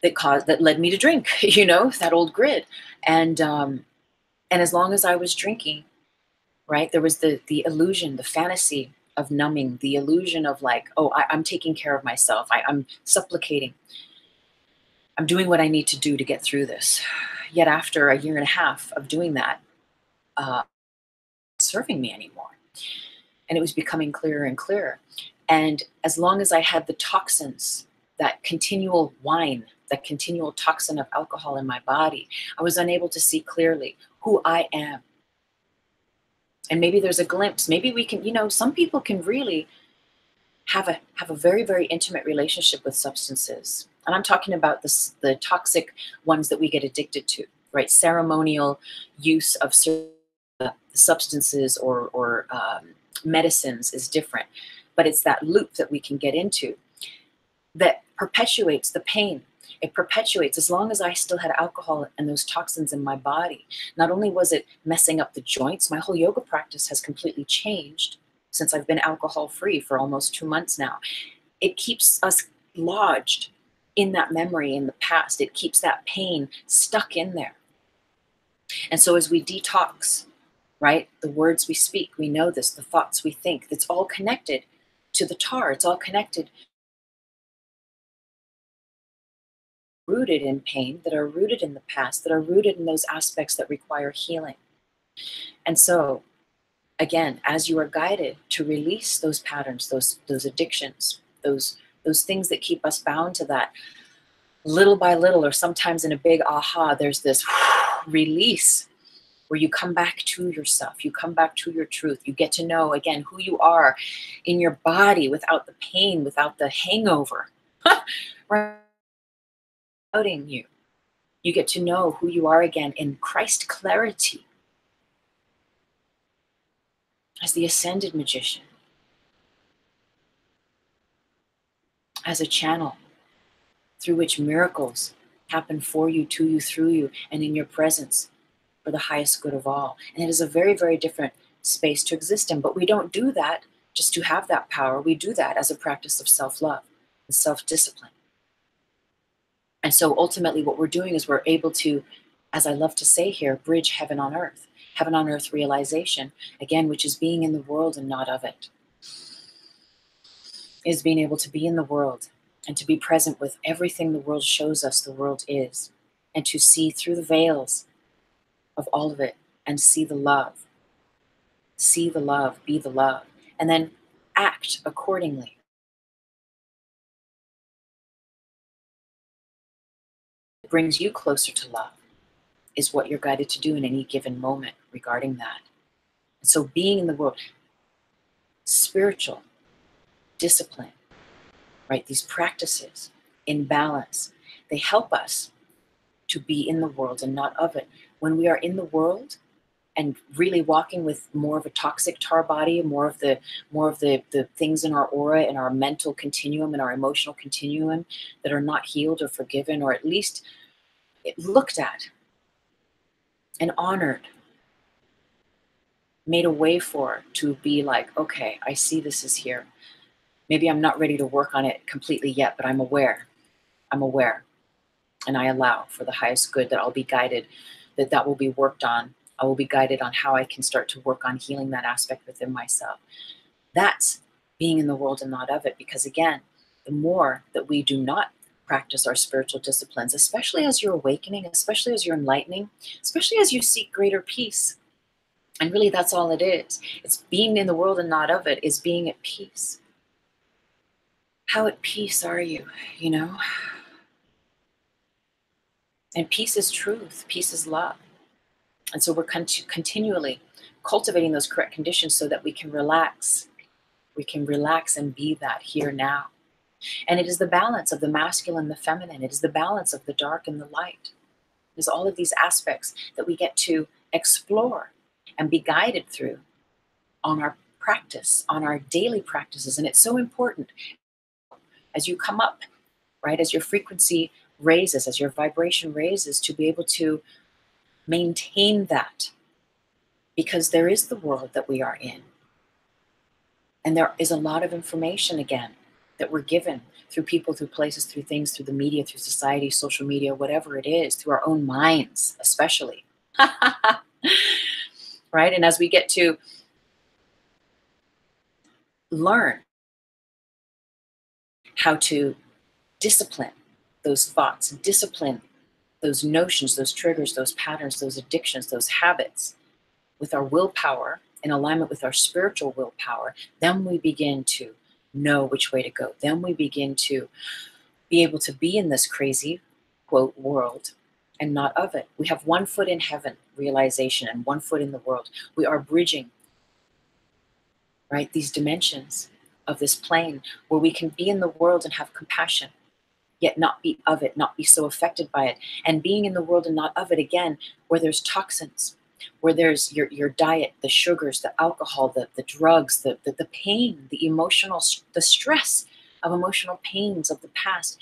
that led me to drink, that old grid. And as long as I was drinking, right, there was the illusion, the fantasy of numbing, the illusion of like, oh, I'm taking care of myself. I'm supplicating. I'm doing what I need to do to get through this. Yet after a year and a half of doing that, serving me anymore. And it was becoming clearer and clearer. And as long as I had the toxins, that continual wine, that continual toxin of alcohol in my body, I was unable to see clearly who I am. And maybe there's a glimpse. Maybe we can, some people can really have a very, very intimate relationship with substances. And I'm talking about the toxic ones that we get addicted to, right? Ceremonial use of substances or medicines is different. But it's that loop that we can get into that perpetuates the pain. It perpetuates as long as I still had alcohol and those toxins in my body. Not only was it messing up the joints, my whole yoga practice has completely changed since I've been alcohol free for almost 2 months now. It keeps us lodged in that memory in the past. It keeps that pain stuck in there. And so as we detox, right, the words we speak, we know this, the thoughts we think, it's all connected to the tar. It's all connected, rooted in pain, that are rooted in the past, that are rooted in those aspects that require healing. And so, again, as you are guided to release those patterns, those addictions, those those things that keep us bound to that, little by little, or sometimes in a big aha, there's this release where you come back to yourself, you come back to your truth, you get to know again who you are in your body without the pain, without the hangover, right? Doubting you. You get to know who you are again in Christ clarity as the ascended magician, as a channel through which miracles happen for you, to you, through you, and in your presence for the highest good of all. And it is a very, very different space to exist in. But we don't do that just to have that power. We do that as a practice of self-love and self-discipline. And so ultimately what we're doing is we're able to, as I love to say here, bridge heaven on earth realization, again, which is being in the world and not of it. Is being able to be in the world and to be present with everything the world shows us the world is, and to see through the veils of all of it and see the love, be the love, and then act accordingly. It brings you closer to love is what you're guided to do in any given moment regarding that. And so being in the world, spiritual discipline, right? These practices in balance, they help us to be in the world and not of it. When we are in the world and really walking with more of a toxic tar body, more of the things in our aura, in our mental continuum, in our emotional continuum that are not healed or forgiven, or at least looked at and honored, made a way for, to be like, okay, I see this is here. Maybe I'm not ready to work on it completely yet, but I'm aware. And I allow for the highest good that I'll be guided, that will be worked on. I will be guided on how I can start to work on healing that aspect within myself. That's being in the world and not of it. Because again, the more that we do not practice our spiritual disciplines, especially as you're awakening, especially as you're enlightening, especially as you seek greater peace. And really that's all it is. It's being in the world and not of it, is being at peace. How at peace are you, you know? And peace is truth, peace is love. And so we're continually cultivating those correct conditions so that we can relax. We can relax and be that here now. And it is the balance of the masculine and the feminine. It is the balance of the dark and the light. There's all of these aspects that we get to explore and be guided through on our practice, on our daily practices. And it's so important as you come up, right, as your frequency raises, as your vibration raises, to be able to maintain that, because there is the world that we are in. And there is a lot of information, again, that we're given through people, through places, through things, through the media, through society, social media, whatever it is, through our own minds, especially. Right? And as we get to learn how to discipline those thoughts, discipline those notions, those triggers, those patterns, those addictions, those habits with our willpower, in alignment with our spiritual willpower, then we begin to know which way to go. Then we begin to be able to be in this crazy, quote, world and not of it. We have one foot in heaven, realization, and one foot in the world. We are bridging, right, these dimensions of this plane where we can be in the world and have compassion, yet not be of it, not be so affected by it. And being in the world and not of it, again, where there's toxins, where there's your diet, the sugars, the alcohol, the drugs, the pain, the emotional, the stress of emotional pains of the past.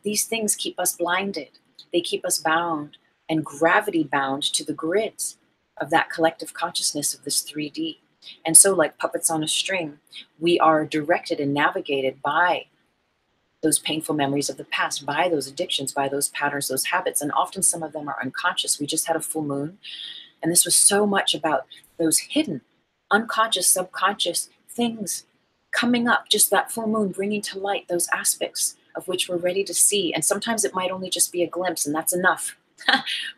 These things keep us blinded. They keep us bound and gravity bound to the grids of that collective consciousness of this 3D. And so, like puppets on a string, we are directed and navigated by those painful memories of the past, by those addictions, by those patterns, those habits. And often some of them are unconscious. We just had a full moon. And this was so much about those hidden, unconscious, subconscious things coming up, just that full moon bringing to light those aspects of which we're ready to see. And sometimes it might only just be a glimpse, and that's enough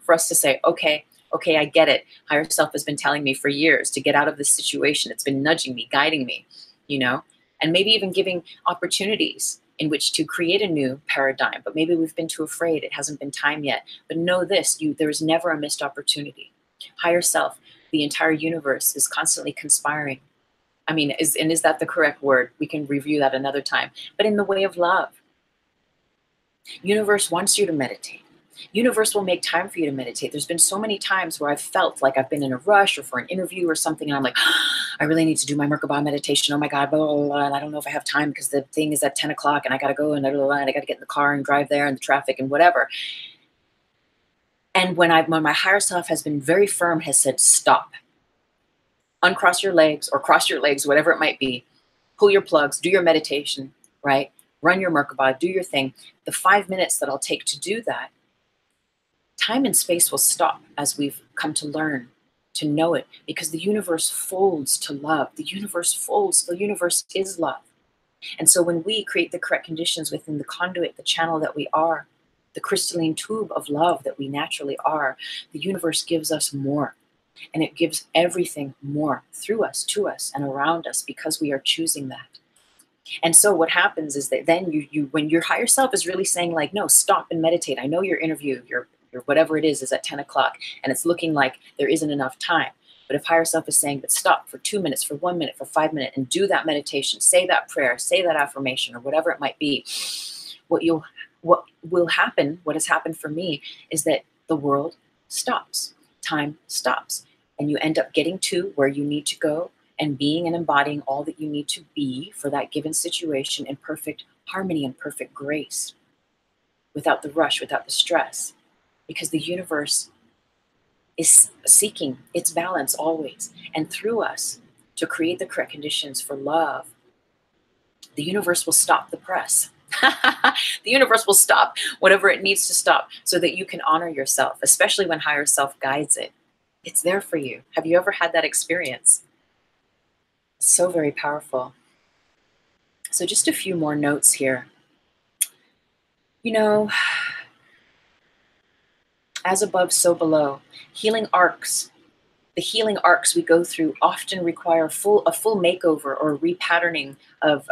for us to say, okay, I get it. Higher self has been telling me for years to get out of this situation. It's been nudging me, guiding me, you know, and maybe even giving opportunities in which to create a new paradigm, but maybe we've been too afraid. It hasn't been time yet. But know this, there is never a missed opportunity. Higher self, the entire universe is constantly conspiring. I mean, is that the correct word? We can review that another time. But in the way of love. Universe wants you to meditate. Universe will make time for you to meditate. There's been so many times where I've felt like I've been in a rush or for an interview or something, and I'm like, I really need to do my Merkaba meditation. Oh my God, blah, blah, blah, and I don't know if I have time because the thing is at 10 o'clock and I got to go and blah, blah, blah, and I got to get in the car and drive there and the traffic and whatever. And when my higher self has been very firm, has said, stop, uncross your legs or cross your legs, whatever it might be, pull your plugs, do your meditation, right? Run your Merkaba, do your thing. The 5 minutes that I'll take to do that, time and space will stop as we've come to learn, to know it, because the universe folds to love. The universe folds, the universe is love. And so when we create the correct conditions within the conduit, the channel that we are, the crystalline tube of love that we naturally are, the universe gives us more. And it gives everything more through us, to us, and around us, because we are choosing that. And so what happens is that then when your higher self is really saying like, no, stop and meditate. I know your interview, your whatever it is at 10 o'clock, and it's looking like there isn't enough time. But if higher self is saying, but stop for 2 minutes, for 1 minute, for 5 minutes, and do that meditation, say that prayer, say that affirmation, or whatever it might be, what will happen, what has happened for me, is that the world stops, time stops, and you end up getting to where you need to go and being and embodying all that you need to be for that given situation in perfect harmony and perfect grace, without the rush, without the stress, because the universe is seeking its balance always. And through us, to create the correct conditions for love, the universe will stop the press. The universe will stop whatever it needs to stop so that you can honor yourself, especially when higher self guides it. It's there for you. Have you ever had that experience? It's so very powerful. So just a few more notes here. You know, as above, so below. Healing arcs. The healing arcs we go through often require a full makeover or repatterning of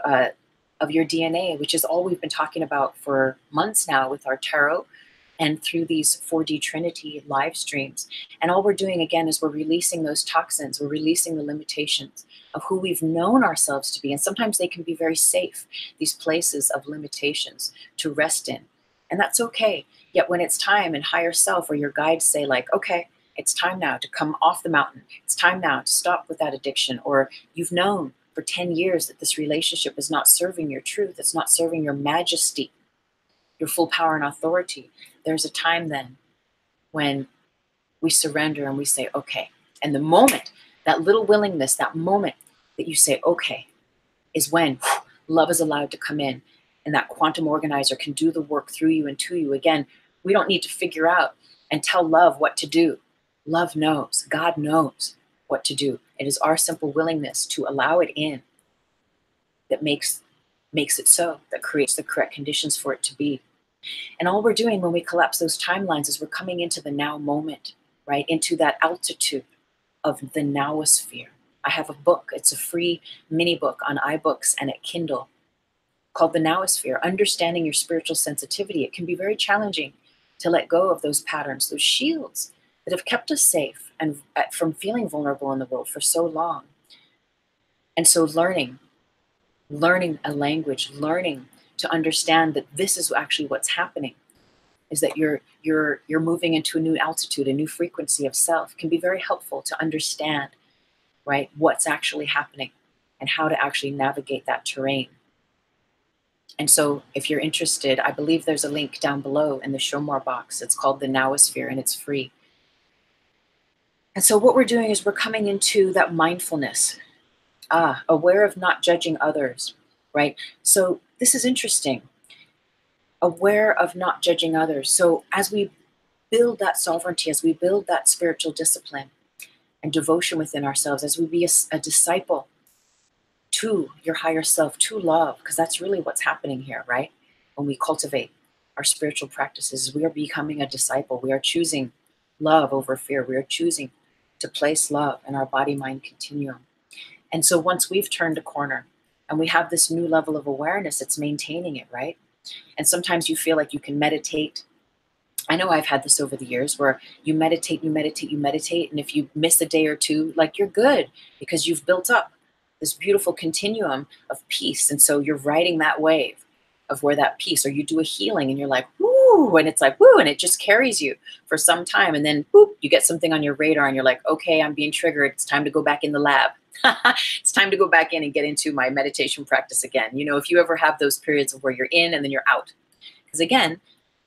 your DNA, which is all we've been talking about for months now with our tarot and through these 4D Trinity live streams. And all we're doing again is we're releasing those toxins, we're releasing the limitations of who we've known ourselves to be. And sometimes they can be very safe, these places of limitations to rest in. And that's okay. Yet when it's time, and higher self or your guides say like, okay, it's time now to come off the mountain. It's time now to stop with that addiction. Or you've known for 10 years that this relationship is not serving your truth. It's not serving your majesty, your full power and authority. There's a time then when we surrender and we say, okay. And the moment, that little willingness, that moment that you say, okay, is when love is allowed to come in, and that quantum organizer can do the work through you and to you. Again, we don't need to figure out and tell love what to do. Love knows, God knows what to do. It is our simple willingness to allow it in that makes it so, that creates the correct conditions for it to be. And all we're doing when we collapse those timelines is we're coming into the now moment, right? Into that altitude of the NOWOSPHERE. I have a book. It's a free mini book on iBooks and at Kindle called the NOWOSPHERE, Understanding Your Spiritual Sensitivity. It can be very challenging to let go of those patterns, those shields that have kept us safe and from feeling vulnerable in the world for so long. And so learning a language, learning to understand that this is actually what's happening, is that you're moving into a new altitude, a new frequency of self, can be very helpful to understand, right, what's actually happening and how to actually navigate that terrain. And so if you're interested, I believe there's a link down below in the show more box. It's called the NOWOSPHERE and it's free. And so what we're doing is we're coming into that mindfulness, aware of not judging others, right? So this is interesting. Aware of not judging others. So as we build that sovereignty, as we build that spiritual discipline and devotion within ourselves, as we be a disciple to your higher self, to love, because that's really what's happening here, right? When we cultivate our spiritual practices, we are becoming a disciple. We are choosing love over fear. We are choosing to place love in our body-mind continuum. And so once we've turned a corner, And we have this new level of awareness. It's maintaining it, right? And sometimes you feel like you can meditate. I know I've had this over the years where you meditate, you meditate, you meditate. And if you miss a day or two, like, you're good because you've built up this beautiful continuum of peace. And so you're riding that wave of where that peace, or you do a healing and you're like, woo, and it's like, woo, and it just carries you for some time. And then, boop, you get something on your radar and you're like, okay, I'm being triggered. It's time to go back in the lab. It's time to go back in and get into my meditation practice again. You know, if you ever have those periods of where you're in and then you're out. Because again,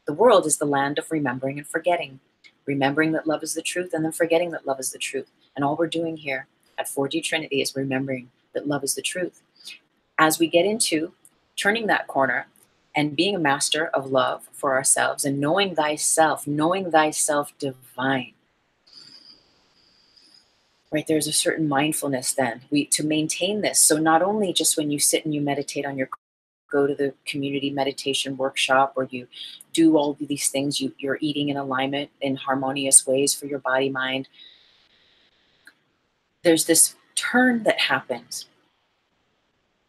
the world is the land of remembering and forgetting. Remembering that love is the truth and then forgetting that love is the truth. And all we're doing here at 4D Trinity is remembering that love is the truth. As we get into turning that corner and being a master of love for ourselves and knowing thyself divine, right? There's a certain mindfulness then to maintain this. So not only just when you sit and you meditate on your, go to the community meditation workshop, or you do all of these things, you're eating in alignment in harmonious ways for your body, mind. There's this turn that happens.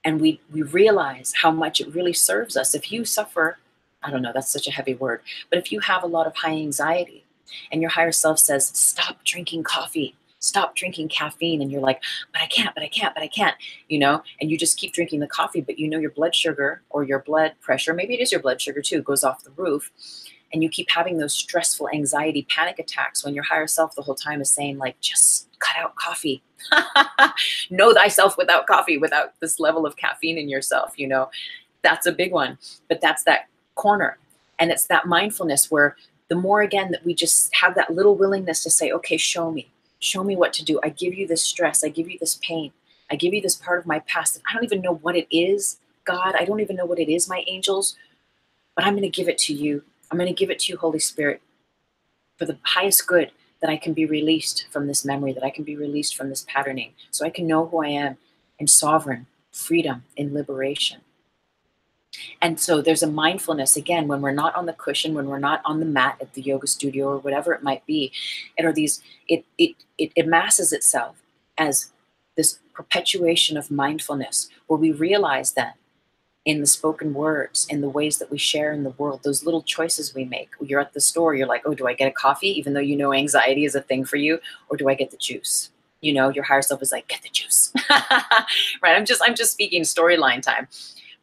And we realize how much it really serves us. If you suffer, I don't know, that's such a heavy word, but if you have a lot of high anxiety and your higher self says, stop drinking coffee, stop drinking caffeine, and you're like, but I can't, you know, and you just keep drinking the coffee, but you know your blood sugar or your blood pressure, maybe it is your blood sugar too, goes off the roof, and you keep having those stressful anxiety panic attacks when your higher self the whole time is saying, like, just cut out coffee. Know thyself without coffee, without this level of caffeine in yourself, you know. That's a big one, but that's that corner. And it's that mindfulness where the more, again, that we just have that little willingness to say, okay, show me what to do. I give you this stress, I give you this pain, I give you this part of my past that I don't even know what it is, God, I don't even know what it is, my angels, but I'm going to give it to you. I'm going to give it to you, Holy Spirit, for the highest good, that I can be released from this memory, that I can be released from this patterning, so I can know who I am in sovereign freedom, in liberation. And so there's a mindfulness, again, when we're not on the cushion, when we're not on the mat at the yoga studio or whatever it might be, it masses itself as this perpetuation of mindfulness, where we realize that in the spoken words, in the ways that we share in the world, those little choices we make. You're at the store, you're like, oh, do I get a coffee, even though you know anxiety is a thing for you, or do I get the juice? You know, your higher self is like, get the juice. Right? I'm just speaking storyline time.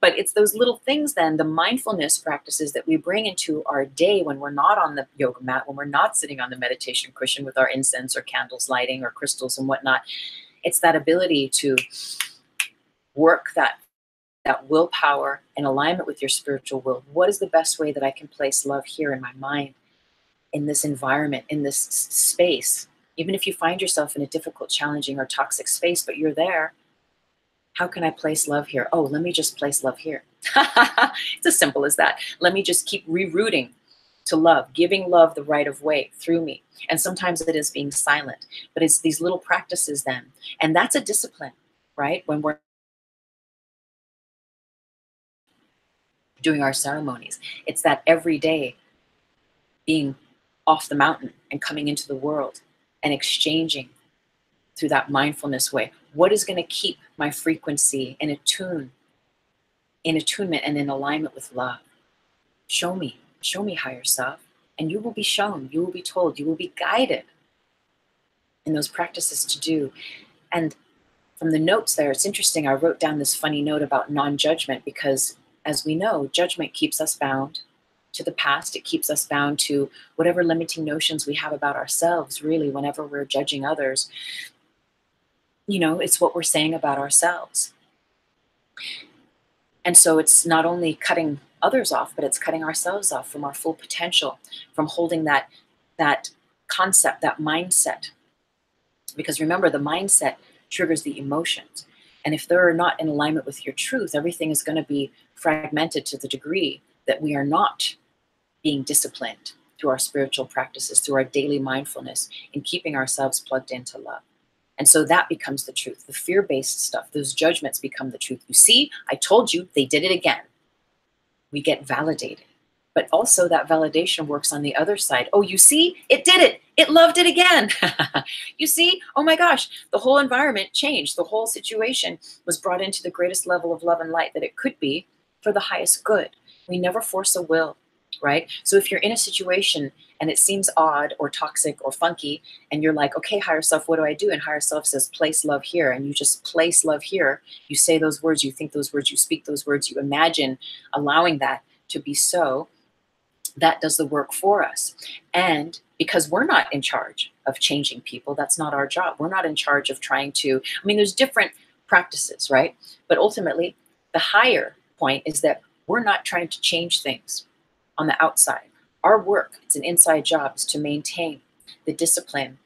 But it's those little things then, the mindfulness practices that we bring into our day when we're not on the yoga mat, when we're not sitting on the meditation cushion with our incense or candles lighting or crystals and whatnot. It's that ability to work that willpower in alignment with your spiritual will. What is the best way that I can place love here in my mind, in this environment, in this space? Even if you find yourself in a difficult, challenging, or toxic space, but you're there, how can I place love here? Oh, let me just place love here. It's as simple as that. Let me just keep rerouting to love, giving love the right of way through me. And sometimes it is being silent, but it's these little practices then. And that's a discipline, right? When we're doing our ceremonies, it's that every day being off the mountain and coming into the world and exchanging through that mindfulness way. What is going to keep my frequency in attunement and in alignment with love? Show me higher self, and you will be shown, you will be told, you will be guided in those practices to do. And from the notes there, it's interesting, I wrote down this funny note about non-judgment, because as we know, judgment keeps us bound to the past. It keeps us bound to whatever limiting notions we have about ourselves, really, whenever we're judging others. You know, it's what we're saying about ourselves. And so it's not only cutting others off, but it's cutting ourselves off from our full potential, from holding that concept, that mindset. Because remember, the mindset triggers the emotions. And if they're not in alignment with your truth, everything is going to be fragmented to the degree that we are not being disciplined through our spiritual practices, through our daily mindfulness, in keeping ourselves plugged into love. And so that becomes the truth. The fear-based stuff, those judgments become the truth. You see, I told you, they did it again. We get validated. But also that validation works on the other side. Oh, you see, it did it. It loved it again. You see, oh my gosh, the whole environment changed. The whole situation was brought into the greatest level of love and light that it could be for the highest good. We never force a will, right? So if you're in a situation and it seems odd or toxic or funky, and you're like, okay, higher self, what do I do? And higher self says, place love here. And you just place love here. You say those words, you think those words, you speak those words, you imagine allowing that to be so. That does the work for us. And because we're not in charge of changing people, that's not our job. We're not in charge of trying to, I mean, there's different practices, right? But ultimately, the higher point is that we're not trying to change things on the outside. Our work, it's an inside job, is to maintain the discipline,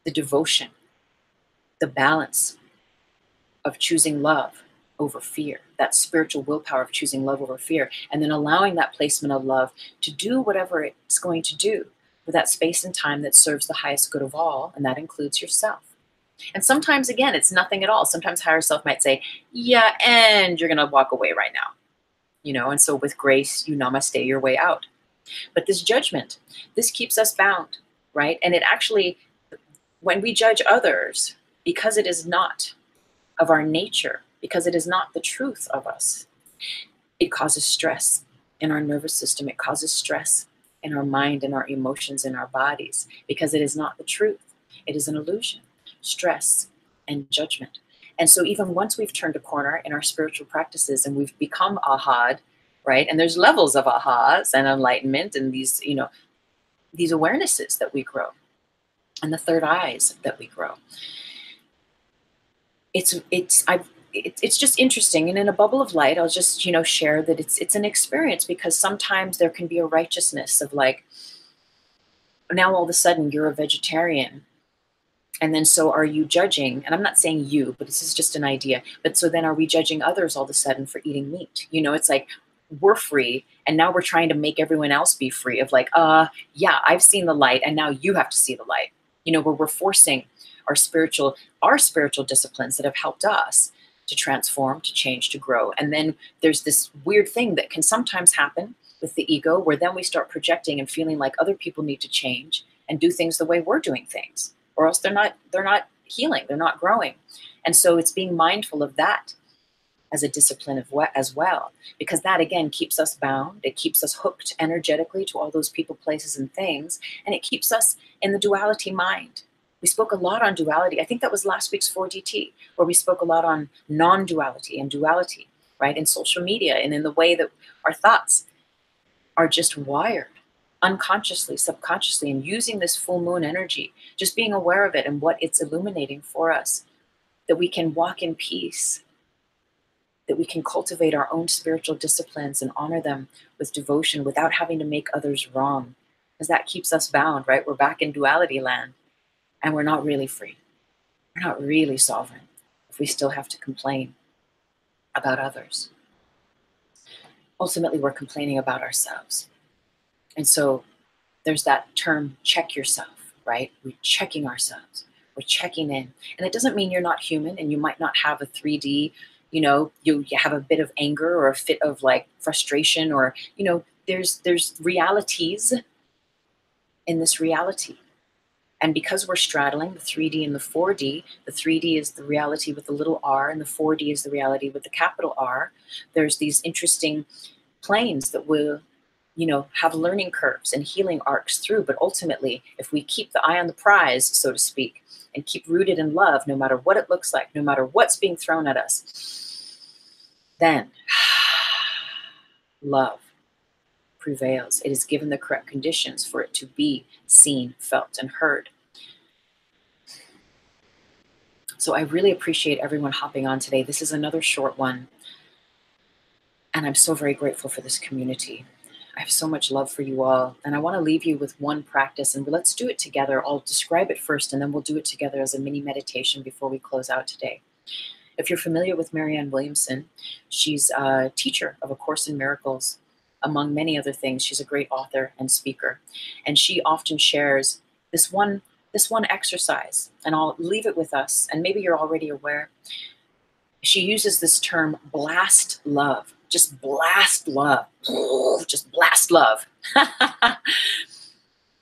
the devotion, the balance of choosing love over fear, that spiritual willpower of choosing love over fear, and then allowing that placement of love to do whatever it's going to do with that space and time that serves the highest good of all, and that includes yourself. And sometimes, again, it's nothing at all. Sometimes higher self might say, yeah, and you're going to walk away right now. You know, and so with grace, you namaste your way out. But this judgment, this keeps us bound, right? And it actually, when we judge others, because it is not of our nature, because it is not the truth of us, it causes stress in our nervous system. It causes stress in our mind and our emotions in our bodies, because it is not the truth. It is an illusion, stress and judgment. And so even once we've turned a corner in our spiritual practices and we've become ahad, right? And there's levels of ahas and enlightenment and these, you know, these awarenesses that we grow and the third eyes that we grow. It's just interesting. And in a bubble of light, I'll just, you know, share that it's an experience, because sometimes there can be a righteousness of like, now all of a sudden you're a vegetarian. And then so are you judging, and I'm not saying you, but this is just an idea. But so then are we judging others all of a sudden for eating meat? You know, it's like we're free and now we're trying to make everyone else be free of like, yeah, I've seen the light and now you have to see the light. You know, where we're forcing our spiritual disciplines that have helped us to transform, to change, to grow. And then there's this weird thing that can sometimes happen with the ego, where then we start projecting and feeling like other people need to change and do things the way we're doing things, or else they're not healing, they're not growing. And so it's being mindful of that as a discipline as well, because that again keeps us bound. It keeps us hooked energetically to all those people, places, and things, and it keeps us in the duality mind. We spoke a lot on duality. I think that was last week's 4DT, where we spoke a lot on non-duality and duality, right? In social media and in the way that our thoughts are just wired unconsciously, subconsciously, and using this full moon energy, just being aware of it and what it's illuminating for us, that we can walk in peace, that we can cultivate our own spiritual disciplines and honor them with devotion without having to make others wrong, because that keeps us bound, right? We're back in duality land. And we're not really free. We're not really sovereign if we still have to complain about others. Ultimately, we're complaining about ourselves. And so there's that term, check yourself, right? We're checking ourselves. We're checking in. And it doesn't mean you're not human and you might not have a 3D, you know, you have a bit of anger or a fit of like frustration, or, you know, there's realities in this reality. And because we're straddling the 3D and the 4D, the 3D is the reality with the little r, and the 4D is the reality with the capital R. There's these interesting planes that will, you know, have learning curves and healing arcs through. But ultimately, if we keep the eye on the prize, so to speak, and keep rooted in love, no matter what it looks like, no matter what's being thrown at us, then love prevails. It is given the correct conditions for it to be seen, felt, and heard. So I really appreciate everyone hopping on today. This is another short one. And I'm so very grateful for this community. I have so much love for you all. And I want to leave you with one practice, and let's do it together. I'll describe it first, and then we'll do it together as a mini meditation before we close out today. If you're familiar with Marianne Williamson, she's a teacher of A Course in Miracles, among many other things. She's a great author and speaker. And she often shares this one exercise, and I'll leave it with us, and maybe you're already aware. She uses this term, blast love, just blast love. Just blast love.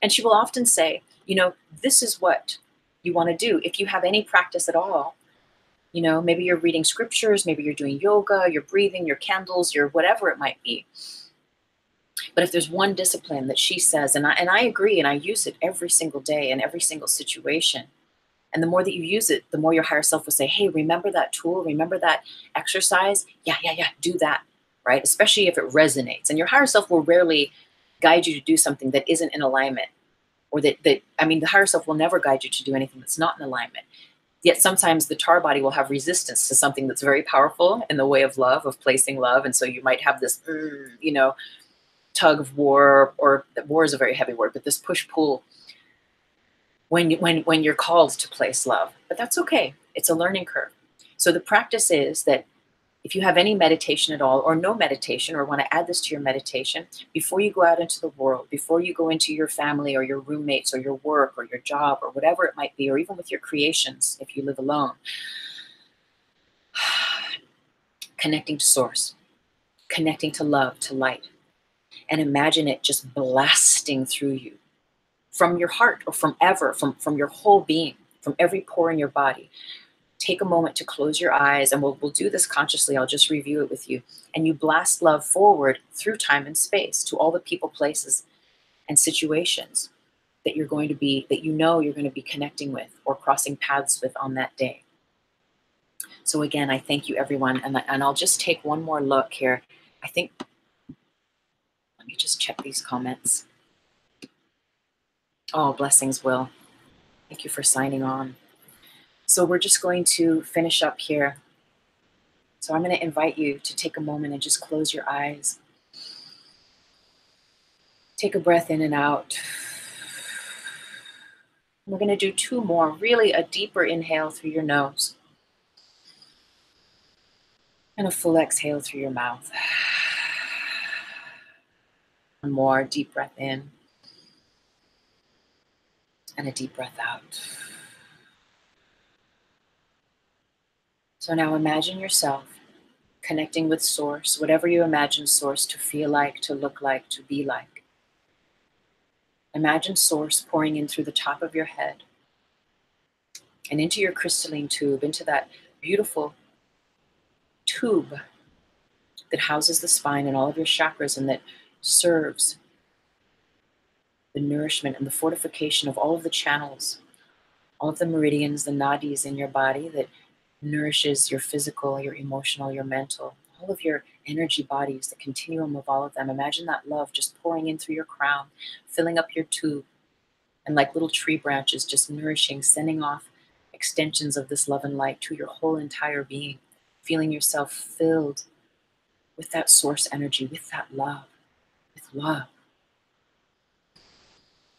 And she will often say, you know, this is what you want to do. If you have any practice at all, you know, maybe you're reading scriptures, maybe you're doing yoga, you're breathing, your candles, your whatever it might be. But if there's one discipline that she says, and I agree, and I use it every single day in every single situation. And the more that you use it, the more your higher self will say, hey, remember that tool? Remember that exercise? Yeah, do that, right? Especially if it resonates. And your higher self will rarely guide you to do something that isn't in alignment. Or the higher self will never guide you to do anything that's not in alignment. Yet sometimes the tar body will have resistance to something that's very powerful in the way of love, of placing love. And so you might have this, tug of war, or war is a very heavy word, but this push-pull when you're called to place love. But that's okay. It's a learning curve. So the practice is that if you have any meditation at all, or no meditation, or want to add this to your meditation, before you go out into the world, before you go into your family or your roommates or your work or your job or whatever it might be, or even with your creations if you live alone, connecting to source, connecting to love, to light, and imagine it just blasting through you from your heart, or from your whole being, from every pore in your body. Take a moment to close your eyes, and we'll do this consciously. I'll just review it with you. And you blast love forward through time and space to all the people, places, and situations that you're going to be connecting with or crossing paths with on that day. So again, I thank you, everyone. And I'll just take one more look here. Let me just check these comments. Oh, blessings, Will. Thank you for signing on. So we're just going to finish up here. So I'm going to invite you to take a moment and just close your eyes. Take a breath in and out. We're going to do 2 more, really a deeper inhale through your nose. And a full exhale through your mouth. One more deep breath in. And a deep breath out. So now imagine yourself connecting with source, whatever you imagine source to feel like, to look like, to be like. Imagine source pouring in through the top of your head and into your crystalline tube, into that beautiful tube that houses the spine and all of your chakras, and that serves the nourishment and the fortification of all of the channels, all of the meridians, the nadis in your body that nourishes your physical, your emotional, your mental, all of your energy bodies, the continuum of all of them. Imagine that love just pouring in through your crown, filling up your tube, and like little tree branches, just nourishing, sending off extensions of this love and light to your whole entire being, feeling yourself filled with that source energy, with that love, with love.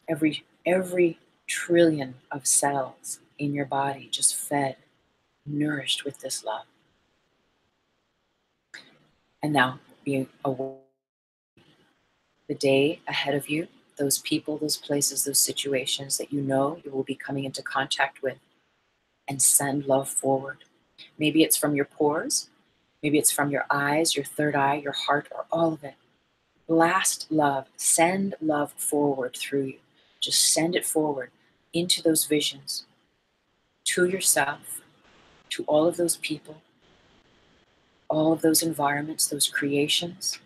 Every trillion of cells in your body just fed, nourished with this love. And now be aware the day ahead of you, those people, those places, those situations that you know you will be coming into contact with, and send love forward. Maybe it's from your pores, maybe it's from your eyes, your third eye, your heart, or all of it. Blast love, send love forward through you. Just send it forward into those visions, to yourself, to all of those people, all of those environments, those creations,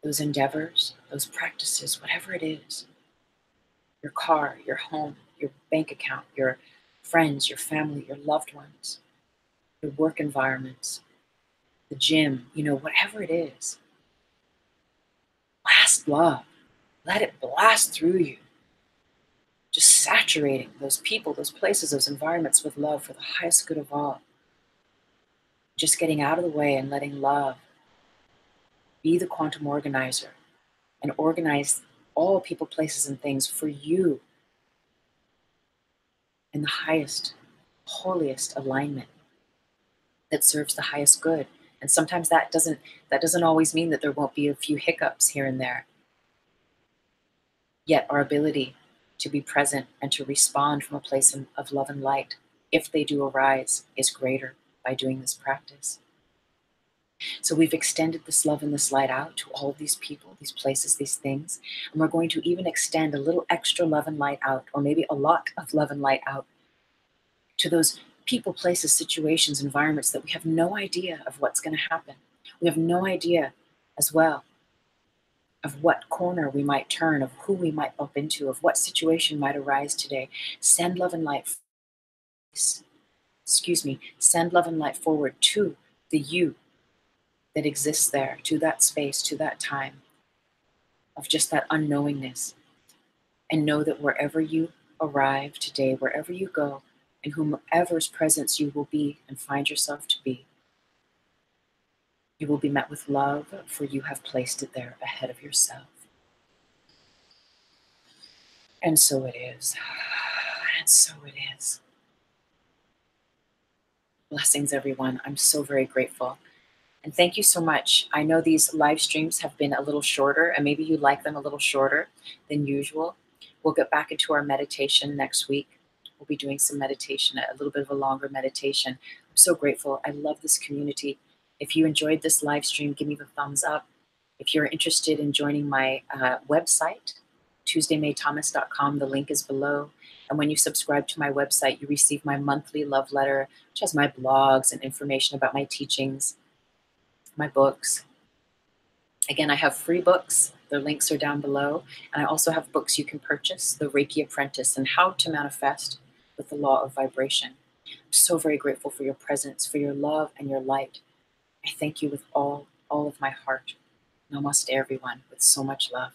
those endeavors, those practices, whatever it is. Your car, your home, your bank account, your friends, your family, your loved ones, your work environments, the gym, whatever it is. Blast love. Let it blast through you. Just saturating those people, those places, those environments with love for the highest good of all. Just getting out of the way and letting love be the quantum organizer and organize all people, places, and things for you in the highest, holiest alignment that serves the highest good. And sometimes that doesn't always mean that there won't be a few hiccups here and there. Yet our ability to be present and to respond from a place of love and light, if they do arise, is greater by doing this practice. So we've extended this love and this light out to all of these people, these places, these things. And we're going to even extend a little extra love and light out, or maybe a lot of love and light out to those people, places, situations, environments that we have no idea of what's going to happen. We have no idea as well of what corner we might turn, of who we might bump into, of what situation might arise today. Send love and light, send love and light forward to the you that exists there, to that space, to that time of just that unknowingness. And know that wherever you arrive today, wherever you go, in whomever's presence you will be and find yourself to be, you will be met with love, for you have placed it there ahead of yourself. And so it is. And so it is. Blessings, everyone. I'm so very grateful. And thank you so much. I know these live streams have been a little shorter, and maybe you like them a little shorter than usual. We'll get back into our meditation next week. We'll be doing some meditation, a little bit of a longer meditation. I'm so grateful. I love this community. If you enjoyed this live stream, give me the thumbs up. If you're interested in joining my website, tuesdaymaythomas.com, the link is below. And when you subscribe to my website, you receive my monthly love letter, which has my blogs and information about my teachings, my books. Again, I have free books. The links are down below. And I also have books you can purchase, The Reiki Apprentice and How to Manifest with the Law of Vibration. I'm so very grateful for your presence, for your love and your light. I thank you with all of my heart. Namaste, everyone, with so much love.